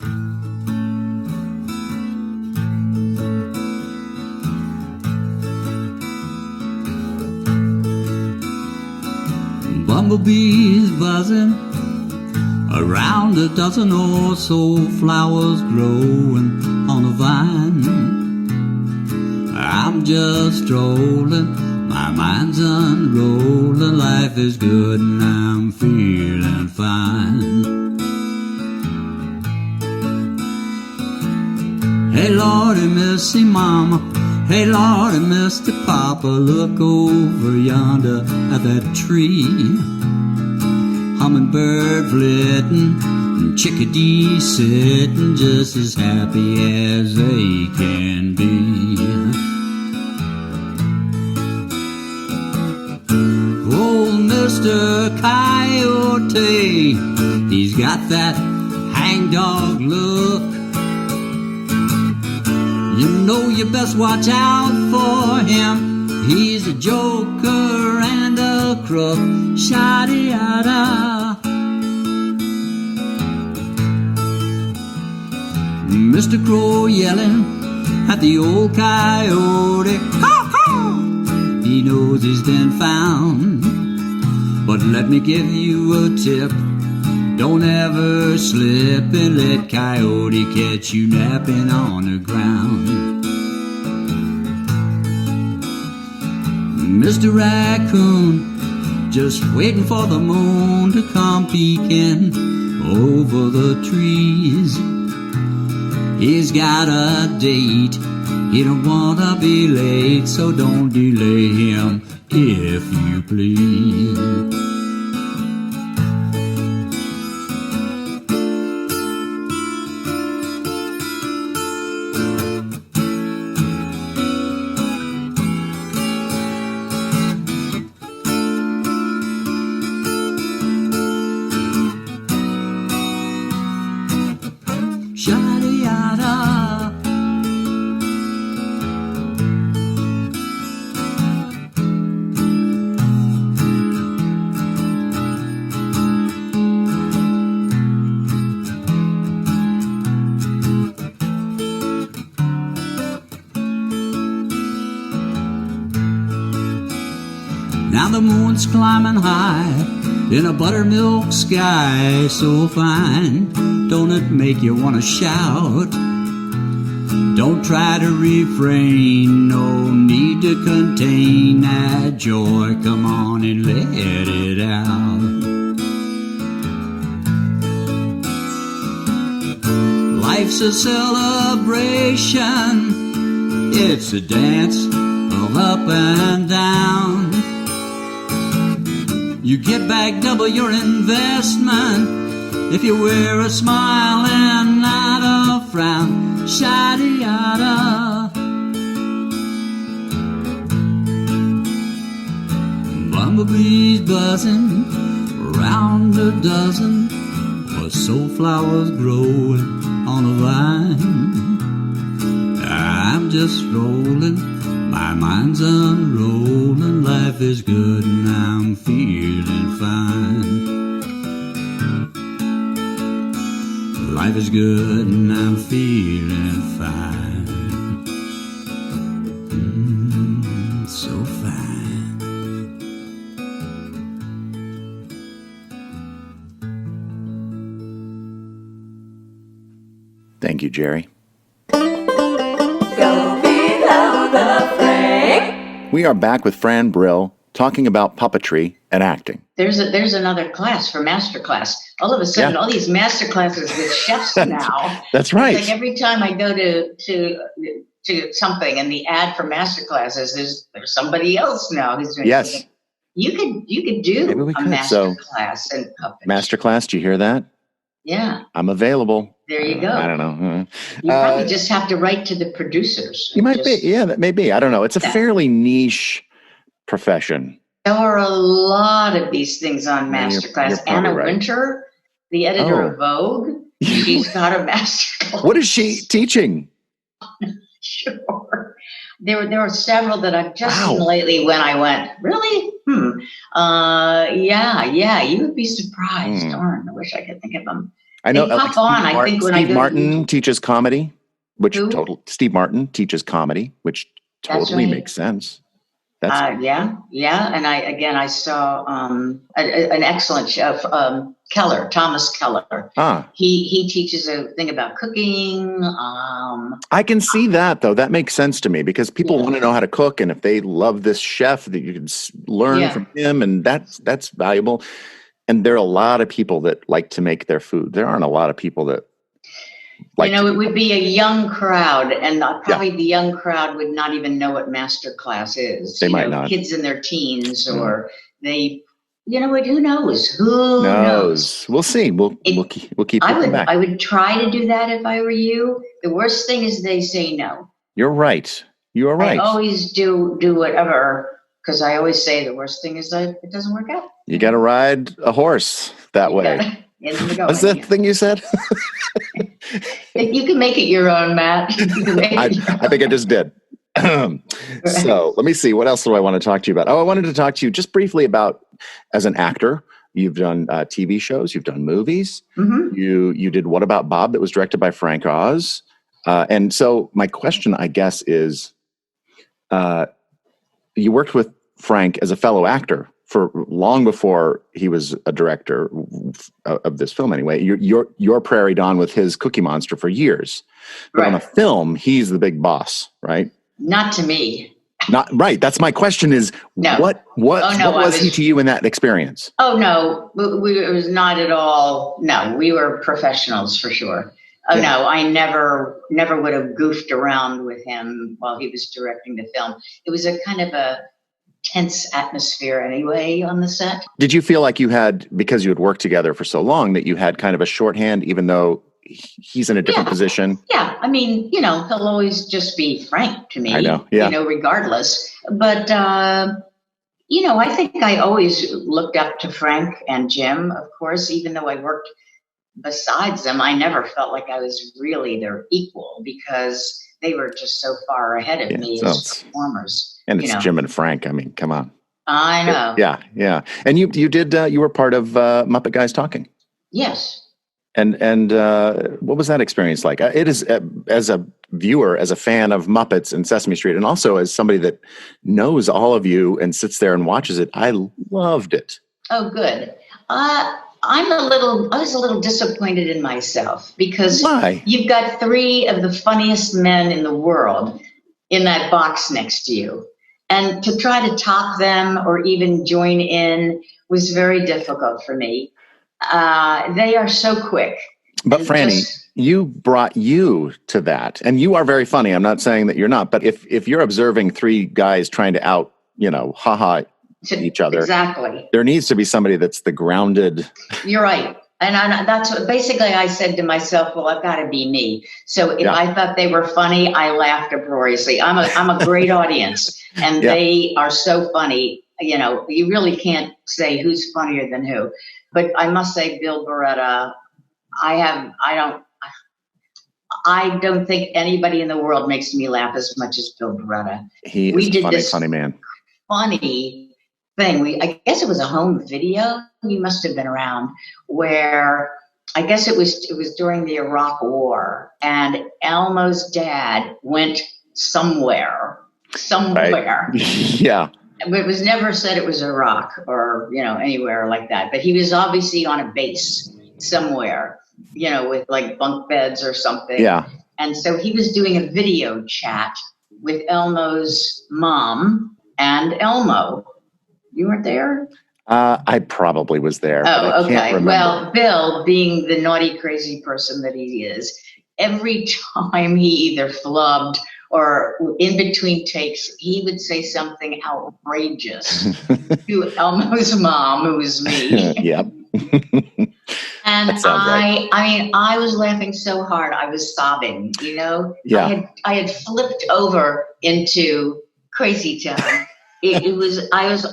Bumblebees buzzing around a dozen or so flowers growing on a vine. I'm just strolling, my mind's unrolling, life is good and I'm feeling fine. Hey Lordy, Missy Mama, hey Lordy, Mr. Papa, look over yonder at that tree. Hummingbird flitting and chickadee sitting just as happy as they can be. Old Mr. Coyote, he's got that hangdog look. You know you best watch out for him. He's a joker and a crook. Shadi-yada. Mr. Crow yelling at the old coyote. Caw, caw. he knows he's been found. But let me give you a tip. Don't ever slip and let Coyote catch you napping on the ground. Mr. Raccoon, just waiting for the moon to come peeking over the trees. He's got a date, he don't wanna be late, so don't delay him if you please. Now the moon's climbing high in a buttermilk sky so fine. Don't it make you want to shout? Don't try to refrain, no need to contain that joy. Come on and let it out. Life's a celebration, it's a dance of up and down. You get back double your investment if you wear a smile and not a frown. Shadi-yada. Bumblebees buzzing around a dozen, or so flowers growing on a vine. I'm just rolling, my mind's unrolling, life is good and I'm feeling fine. Life is good and I'm feeling fine. So fine. Thank you, Jerry. We are back with Fran Brill talking about puppetry and acting. There's another class for master class. All of a sudden, all these master classes with chefs now. That's right. Like every time I go to something and the ad for master classes, there's somebody else now who's doing something. You could do a master class in puppetry. Master class, do you hear that? Yeah. I'm available. There you go. I don't know. You probably just have to write to the producers. You might be. Yeah, that may be. I don't know. It's a fairly niche profession. There are a lot of these things on masterclass. Anna Winter, the editor of Vogue, she's got a masterclass. What is she teaching? Sure. There were several that I've just seen lately when I went, really? Yeah, you would be surprised. Darn, I wish I could think of them. I know. They pop on, I think, when I go Steve Martin teaches comedy, Steve Martin teaches comedy, which totally makes sense. Yeah, and I saw an excellent chef, Thomas Keller. He teaches a thing about cooking. I can see that, though. That makes sense to me because people want to know how to cook, and if they love this chef, that you can learn from him, and that's valuable. And there are a lot of people that like to make their food. There aren't a lot of people that like. It would be a young crowd, and probably the young crowd would not even know what master class is. They might not. Kids in their teens, or they. You know what? Who knows? Who knows? We'll see. We'll keep looking back. I would try to do that if I were you. The worst thing is they say no. You're right. You are right. I always do whatever, because I always say the worst thing is that it doesn't work out. You got to ride a horse that way. What's that thing you said? You can make it your own, Matt. I think I just did. So let me see. What else do I want to talk to you about? I wanted to talk to you just briefly about, as an actor, you've done TV shows, you've done movies. Mm-hmm. You did What About Bob that was directed by Frank Oz. And so my question, I guess, is you worked with Frank as a fellow actor for long before he was a director of this film. Anyway, your Prairie Dawn with his Cookie Monster for years, but on a film, he's the big boss, right? Not to me. Not right. That's my question. Is No. what was he to you in that experience? Oh no, it was not at all. No, we were professionals for sure. Oh no, I never would have goofed around with him while he was directing the film. It was a kind of a tense atmosphere anyway on the set. Did you feel like you had, because you had worked together for so long, that you had kind of a shorthand, even though he's in a different position? Yeah, I mean, he'll always just be Frank to me. I know, yeah. Regardless. But, I think I always looked up to Frank and Jim, of course, even though I worked besides them. I never felt like I was really their equal because they were just so far ahead of me as performers. And it's Jim and Frank. I mean, come on. I know. Yeah. And you were part of Muppet Guys Talking. Yes. And what was that experience like? It is, as a viewer, as a fan of Muppets and Sesame Street, and also as somebody that knows all of you and sits there and watches it, I loved it. Oh, good. I was a little disappointed in myself because Why? You've got three of the funniest men in the world in that box next to you. And to try to top them or even join in was very difficult for me. They are so quick. But Franny, you brought you to that. And you are very funny. I'm not saying that you're not. But if you're observing three guys trying to out, ha-ha each other. Exactly. There needs to be somebody that's the grounded. You're right. And that's what basically I said to myself, well, I've got to be me. So if I thought they were funny, I laughed uproariously. I'm a great audience and they are so funny. You really can't say who's funnier than who. But I must say, Bill Beretta, I don't think anybody in the world makes me laugh as much as Bill Beretta. He is a funny man. Funny thing. I guess it was a home video. You must have been around where I guess it was during the Iraq War, and Elmo's dad went somewhere. Right. Yeah. It was never said it was Iraq or, anywhere like that. But he was obviously on a base somewhere, with like bunk beds or something. Yeah. And so he was doing a video chat with Elmo's mom and Elmo. You weren't there? I probably was there. Oh, but I okay. can't remember. Well, Bill, being the naughty, crazy person that he is, every time he either flubbed or in between takes, he would say something outrageous to Elmo's mom, who was me. Yep. And right. I was laughing so hard, I was sobbing, Yeah. I had flipped over into crazy town. I was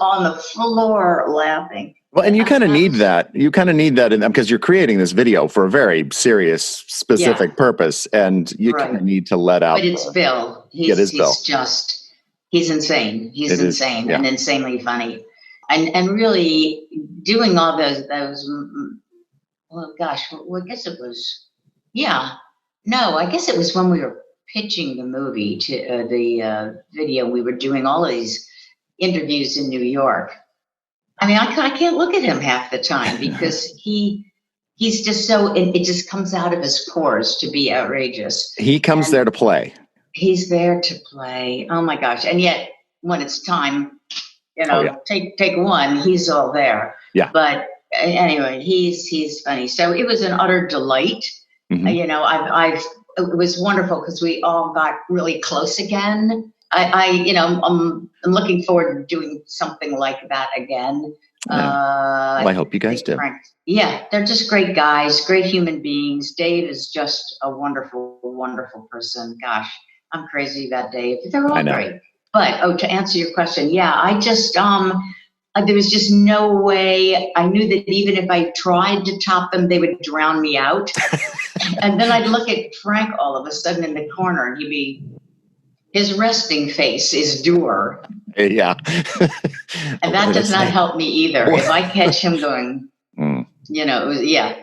on the floor laughing. Well, and you kind of need that. You kind of need that because you're creating this video for a very serious, specific purpose, and you kind of need to let out. But it's Bill. He's insane. He's insane and insanely funny, and really doing all those. Well, gosh, I guess it was. Yeah, no, I guess it was when we were pitching the movie to the video. We were doing all of these interviews in New York. I mean, I can't look at him half the time because he's just so, it just comes out of his pores to be outrageous. He comes there to play. He's there to play. Oh my gosh. And yet when it's time, take one, he's all there. Yeah. But anyway, he's funny. So it was an utter delight. Mm-hmm. It was wonderful because we all got really close again. I'm looking forward to doing something like that again. Well, I hope you guys do. Yeah, they're just great guys, great human beings. Dave is just a wonderful, wonderful person. Gosh, I'm crazy about Dave. They're all great. But, to answer your question, I just, there was just no way. I knew that even if I tried to top them, they would drown me out. And then I'd look at Frank all of a sudden in the corner and he'd be, his resting face is dour. Yeah. And that does not help me either. If I catch him going, Yeah.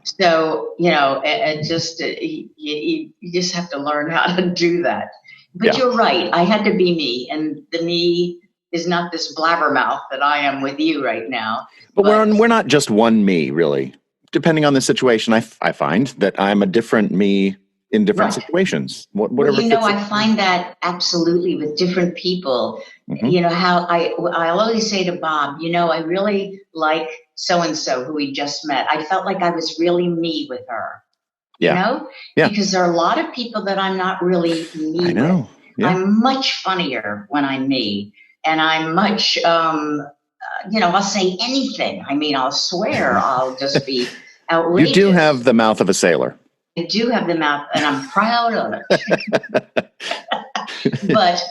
So, it just, you just have to learn how to do that. But you're right. I had to be me. And the me is not this blabbermouth that I am with you right now. But we're not just one me, really. Depending on the situation, I find that I'm a different me in different situations. Whatever. Well, I find that absolutely with different people. Mm-hmm. How I'll always say to Bob, I really like so-and-so who we just met. I felt like I was really me with her. Yeah. Because there are a lot of people that I'm not really me I know. with. Yeah. I'm much funnier when I'm me. And I'm much, I'll say anything. I mean, I'll swear. I'll just be outrageous. You do have the mouth of a sailor. I do have the mouth, and I'm proud of it. But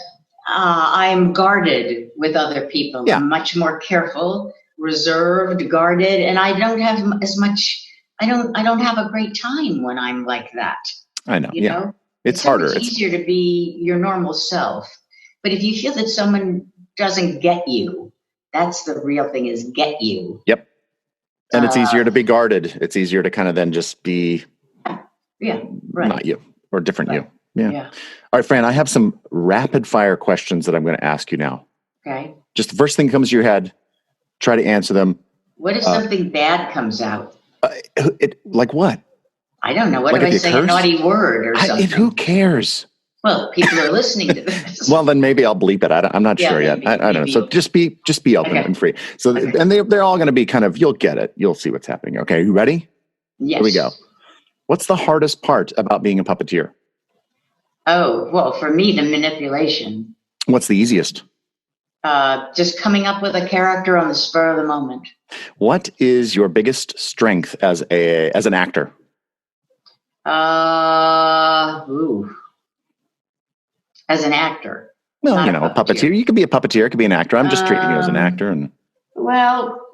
I'm guarded with other people. Yeah. I'm much more careful, reserved, guarded, and I don't have as much. I don't have a great time when I'm like that. I know. You know? It's harder. It's easier to be your normal self. But if you feel that someone doesn't get you, that's the real thing, is get you. Yep. And it's easier to be guarded. It's easier to kind of then just be not you or different you. Yeah. All right, Fran, I have some rapid fire questions that I'm going to ask you now. Okay. Just the first thing that comes to your head, try to answer them. What if something bad comes out? Like what? I don't know. What like if I say a naughty word or something? Who cares? Well, people are listening to this. Well, then maybe I'll bleep it. I'm not sure yet. I don't know. So just be open and free. So, and they're all going to be kind of, you'll get it. You'll see what's happening. Okay. You ready? Yes. Here we go. What's the hardest part about being a puppeteer? Oh, well, for me, the manipulation. What's the easiest? Just coming up with a character on the spur of the moment. What is your biggest strength as an actor? As an actor. Well, a puppeteer. You could be a puppeteer. You could be an actor. I'm just treating you as an actor. Well,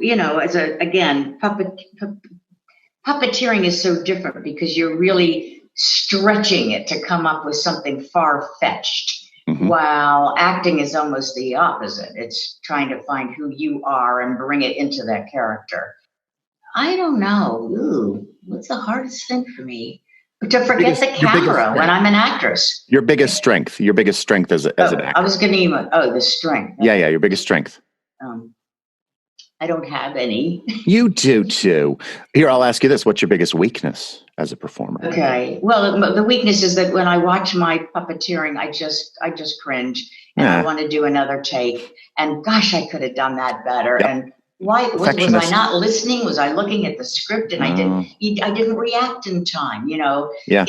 puppeteering is so different because you're really stretching it to come up with something far-fetched, while acting is almost the opposite. It's trying to find who you are and bring it into that character. I don't know. What's the hardest thing for me? To forget the camera when I'm an actress. Your biggest strength. Your biggest strength as an actor. I was going to the strength. Yeah, your biggest strength. I don't have any. You do too. Here, I'll ask you this. What's your biggest weakness as a performer? Okay. Well, the weakness is that when I watch my puppeteering, I just cringe and I want to do another take. And gosh, I could have done that better. Yep. And why was I not listening? Was I looking at the script and I didn't react in time? Yeah.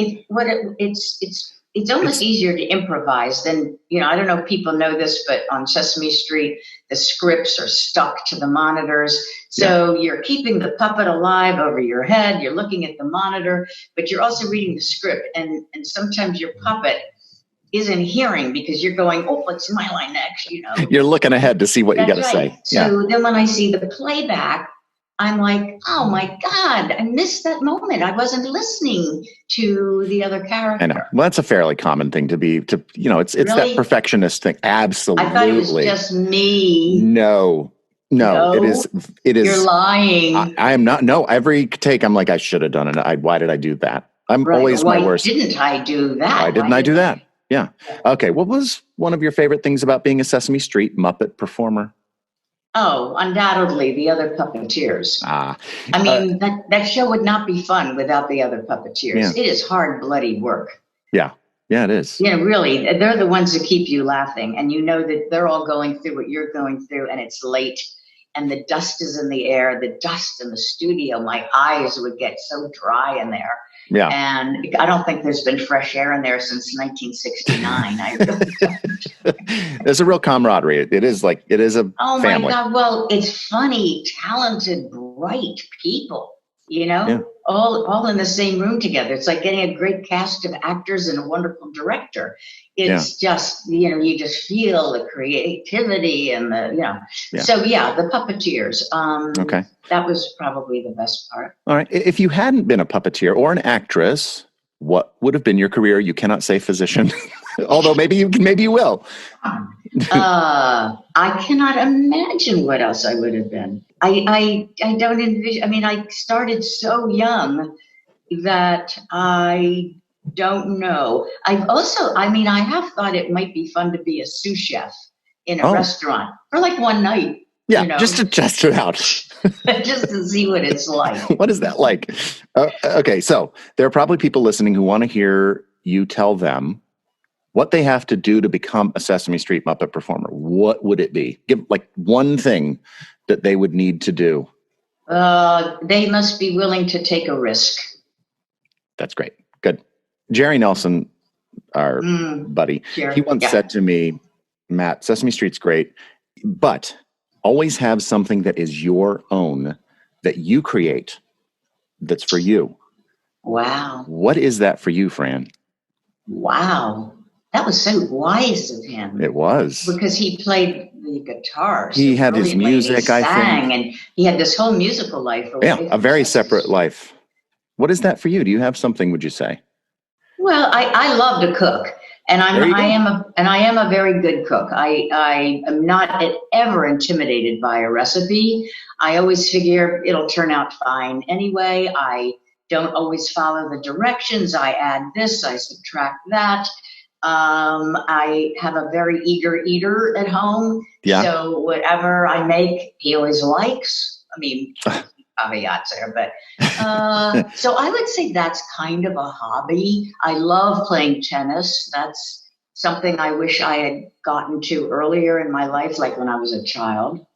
It's almost easier to improvise than, I don't know if people know this, but on Sesame Street, the scripts are stuck to the monitors. So you're keeping the puppet alive over your head. You're looking at the monitor, but you're also reading the script. And sometimes your puppet isn't hearing because you're going, what's my line next? You're looking ahead to see what you got to say. So then when I see the playback, I'm like, oh my God, I missed that moment. I wasn't listening to the other character. I know. Well, that's a fairly common thing it's really? That perfectionist thing. Absolutely. I thought it was just me. No, it is. You're lying. I am not. No, every take I'm like, I should have done it. Why did I do that? I'm always my worst. Why didn't I do that? Why didn't I do that? Yeah. Okay. What was one of your favorite things about being a Sesame Street Muppet performer? Oh, undoubtedly the other puppeteers. I mean, that show would not be fun without the other puppeteers. Yeah. It is hard, bloody work. Yeah. Yeah, it is. Really, they're the ones that keep you laughing. And that they're all going through what you're going through, and it's late. And the dust is in the air, the dust in the studio. My eyes would get so dry in there. Yeah. And I don't think there's been fresh air in there since 1969. I really don't. There's a real camaraderie. It is a family. Oh my God. Well, it's funny, talented, bright people, all in the same room together. It's like getting a great cast of actors and a wonderful director. It's just, you just feel the creativity and So the puppeteers. Okay. That was probably the best part. All right. If you hadn't been a puppeteer or an actress, what would have been your career? You cannot say physician, although maybe you will. I cannot imagine what else I would have been. I don't envision. I mean, I started so young that I don't know. I have thought it might be fun to be a sous chef. in a restaurant for like one night. Yeah, you know, just to test it out. just to see what it's like. What is that like? Okay, so there are probably people listening who want to hear you tell them what they have to do to become a Sesame Street Muppet performer. What would it be? Give like one thing that they would need to do. They must be willing to take a risk. That's great. Good. Jerry Nelson, our buddy, he once said to me, Matt, Sesame Street's great, but always have something that is your own, that you create, that's for you. Wow. What is that for you, Fran? Wow. That was so wise of him. It was. Because he played the guitar. So he had his music, I think. And he had this whole musical life. Yeah, a very separate life. What is that for you? Do you have something, would you say? Well, I love to cook. And I am a very good cook. I am not ever intimidated by a recipe. I always figure it'll turn out fine anyway. I don't always follow the directions. I add this, I subtract that. I have a very eager eater at home. Yeah. So whatever I make, he always likes. I mean, caveats there, but so I would say that's kind of a hobby. I love playing tennis. That's something I wish I had gotten to earlier in my life, like when I was a child.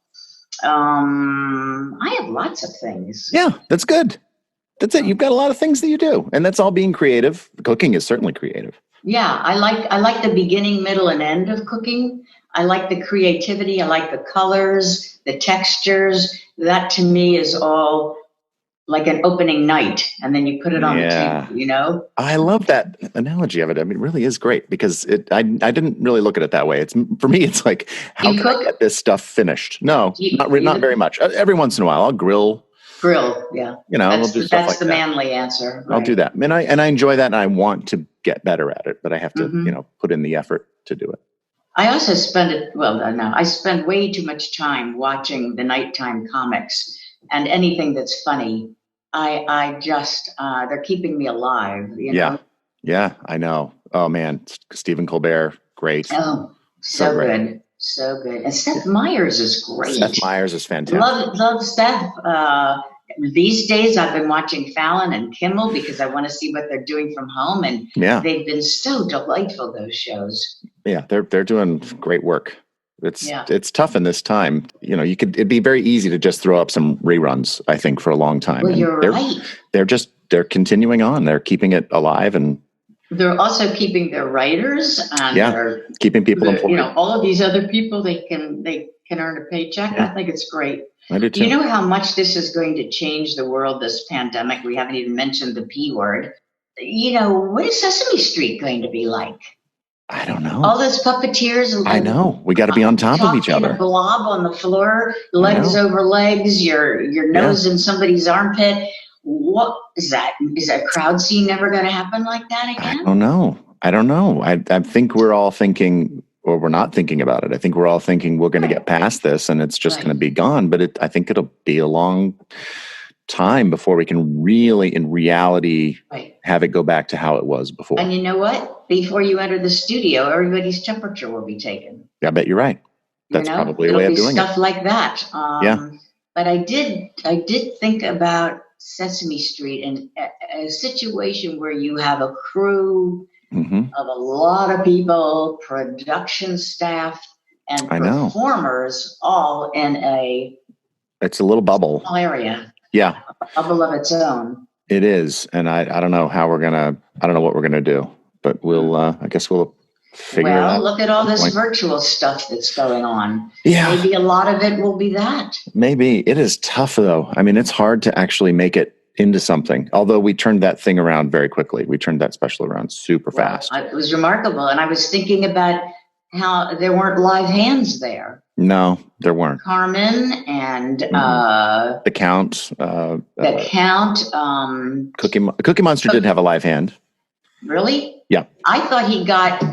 I have lots of things. Yeah, that's good. That's it. You've got a lot of things that you do, and that's all being creative. Cooking is certainly creative. Yeah, I like the beginning, middle, and end of cooking. I like the creativity. I like the colors, the textures. That to me is all like an opening night, and then you put it on the table, you know? I love that analogy of it. I mean, it really is great because I didn't really look at it that way. It's for me, it's like, how can I get this stuff finished? No, not very much. Every once in a while, I'll grill, yeah. You know, that's, we'll do stuff like the manly answer. Right? I'll do that. And I enjoy that, and I want to get better at it, but I have to, put in the effort to do it. I also I spend way too much time watching the nighttime comics and anything that's funny. I just, they're keeping me alive. You know? Yeah, I know. Oh man, Stephen Colbert, great. Oh, so good. So good. And Seth Meyers is great. Seth Meyers is fantastic. Love Seth. These days I've been watching Fallon and Kimmel because I want to see what they're doing from home. And they've been so delightful, those shows. Yeah, they're doing great work. It's tough in this time. You know, it'd be very easy to just throw up some reruns, I think, for a long time. Well, you're right. They're continuing on. They're keeping it alive, and they're also keeping their writers and they're keeping people employed. You know, all of these other people, they can earn a paycheck. I think it's great. I do too. You know how much this is going to change the world, this pandemic? We haven't even mentioned the P word. You know, what is Sesame Street going to be like? I don't know. All those puppeteers. I know. We got to be on top of each other. A blob on the floor, legs over legs, your nose in somebody's armpit. What is that? Is that crowd scene never going to happen like that again? I don't know. I think we're all thinking, or we're not thinking about it. I think we're all thinking we're going to get past this and it's just going to be gone. But I think it'll be a long time before we can really, in reality, have it go back to how it was before. And you know what? Before you enter the studio, everybody's temperature will be taken. Yeah, I bet you're right. That's probably a way of doing stuff like that. But I did think about Sesame Street and a situation where you have a crew of a lot of people, production staff, and performers all in it's a little bubble area. Yeah. A bubble of its own. It is. And I don't know what we're going to do, but I guess we'll figure it out. Well, look at all this virtual stuff that's going on. Yeah. Maybe a lot of it will be that. Maybe. It is tough though. I mean, it's hard to actually make it into something, although we turned that thing around very quickly. We turned that special around super fast. It was remarkable. And I was thinking about how there weren't live hands there. No, there weren't. Carmen and the Count. Cookie Monster did have a live hand. Really? Yeah. I thought he got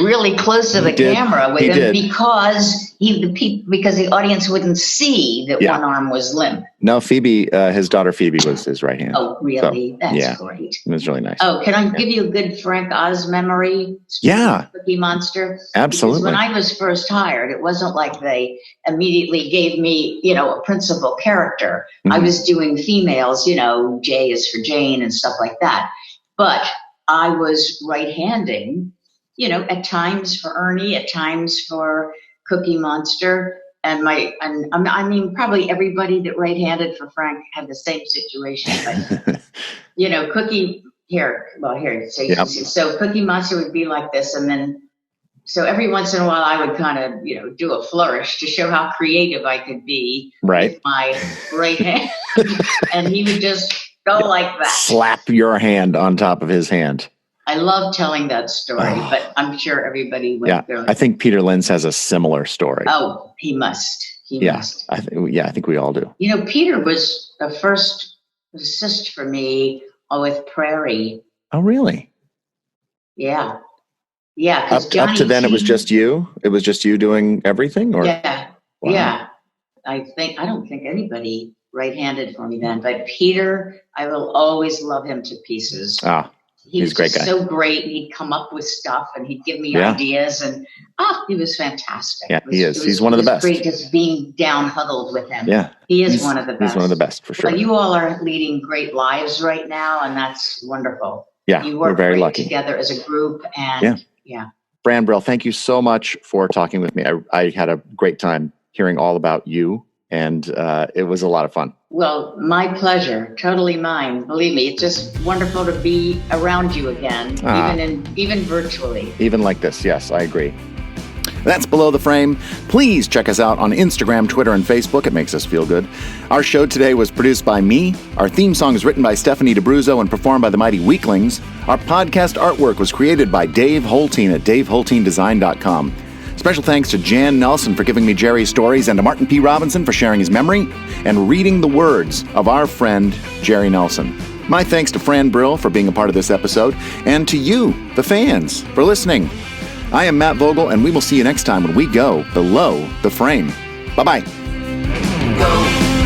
really close to the camera with him because because the audience wouldn't see that Yeah. one arm was limp. No, Phoebe, his daughter Phoebe was his right hand. Oh, really? So, That's yeah. great. It was really nice. Oh, can I give you a good Frank Oz memory? Yeah. Cookie Monster? Absolutely. Because when I was first hired, it wasn't like they immediately gave me, a principal character. I was doing females, J is for Jane and stuff like that. But I was right-handing, at times for Ernie, at times for Cookie Monster. And probably everybody that right-handed for Frank had the same situation. But, Cookie, here. So Cookie Monster would be like this. And then, so every once in a while I would kind of, do a flourish to show how creative I could be with my right hand. And he would just go like that. Slap your hand on top of his hand. I love telling that story, but I'm sure everybody went through it. I think Peter Lenz has a similar story. Oh, he must. He must. I think we all do. Peter was the first assist for me with Prairie. Oh, really? Yeah. Yeah. Up to then, it was just you? It was just you doing everything? Or? Yeah. Wow. Yeah. I don't think anybody right-handed for me then, but Peter, I will always love him to pieces. He's a great guy. So great. He'd come up with stuff and he'd give me ideas, and he was fantastic. Yeah, he is. He's one of the best. Great just being down huddled with him. Yeah, he is one of the best. He's one of the best for sure. Well, you all are leading great lives right now, and that's wonderful. Yeah, we're very lucky together as a group. And yeah. Fran Brill, thank you so much for talking with me. I had a great time hearing all about you, and it was a lot of fun. Well, my pleasure. Totally mine. Believe me, it's just wonderful to be around you again, even virtually. Even like this, yes, I agree. That's Below the Frame. Please check us out on Instagram, Twitter, and Facebook. It makes us feel good. Our show today was produced by me. Our theme song is written by Stephanie DeBruzzo and performed by the Mighty Weaklings. Our podcast artwork was created by Dave Holtein at daveholteindesign.com. Special thanks to Jan Nelson for giving me Jerry's stories, and to Martin P. Robinson for sharing his memory and reading the words of our friend Jerry Nelson. My thanks to Fran Brill for being a part of this episode, and to you, the fans, for listening. I am Matt Vogel, and we will see you next time when we go below the frame. Bye-bye. Go,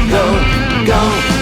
go, go.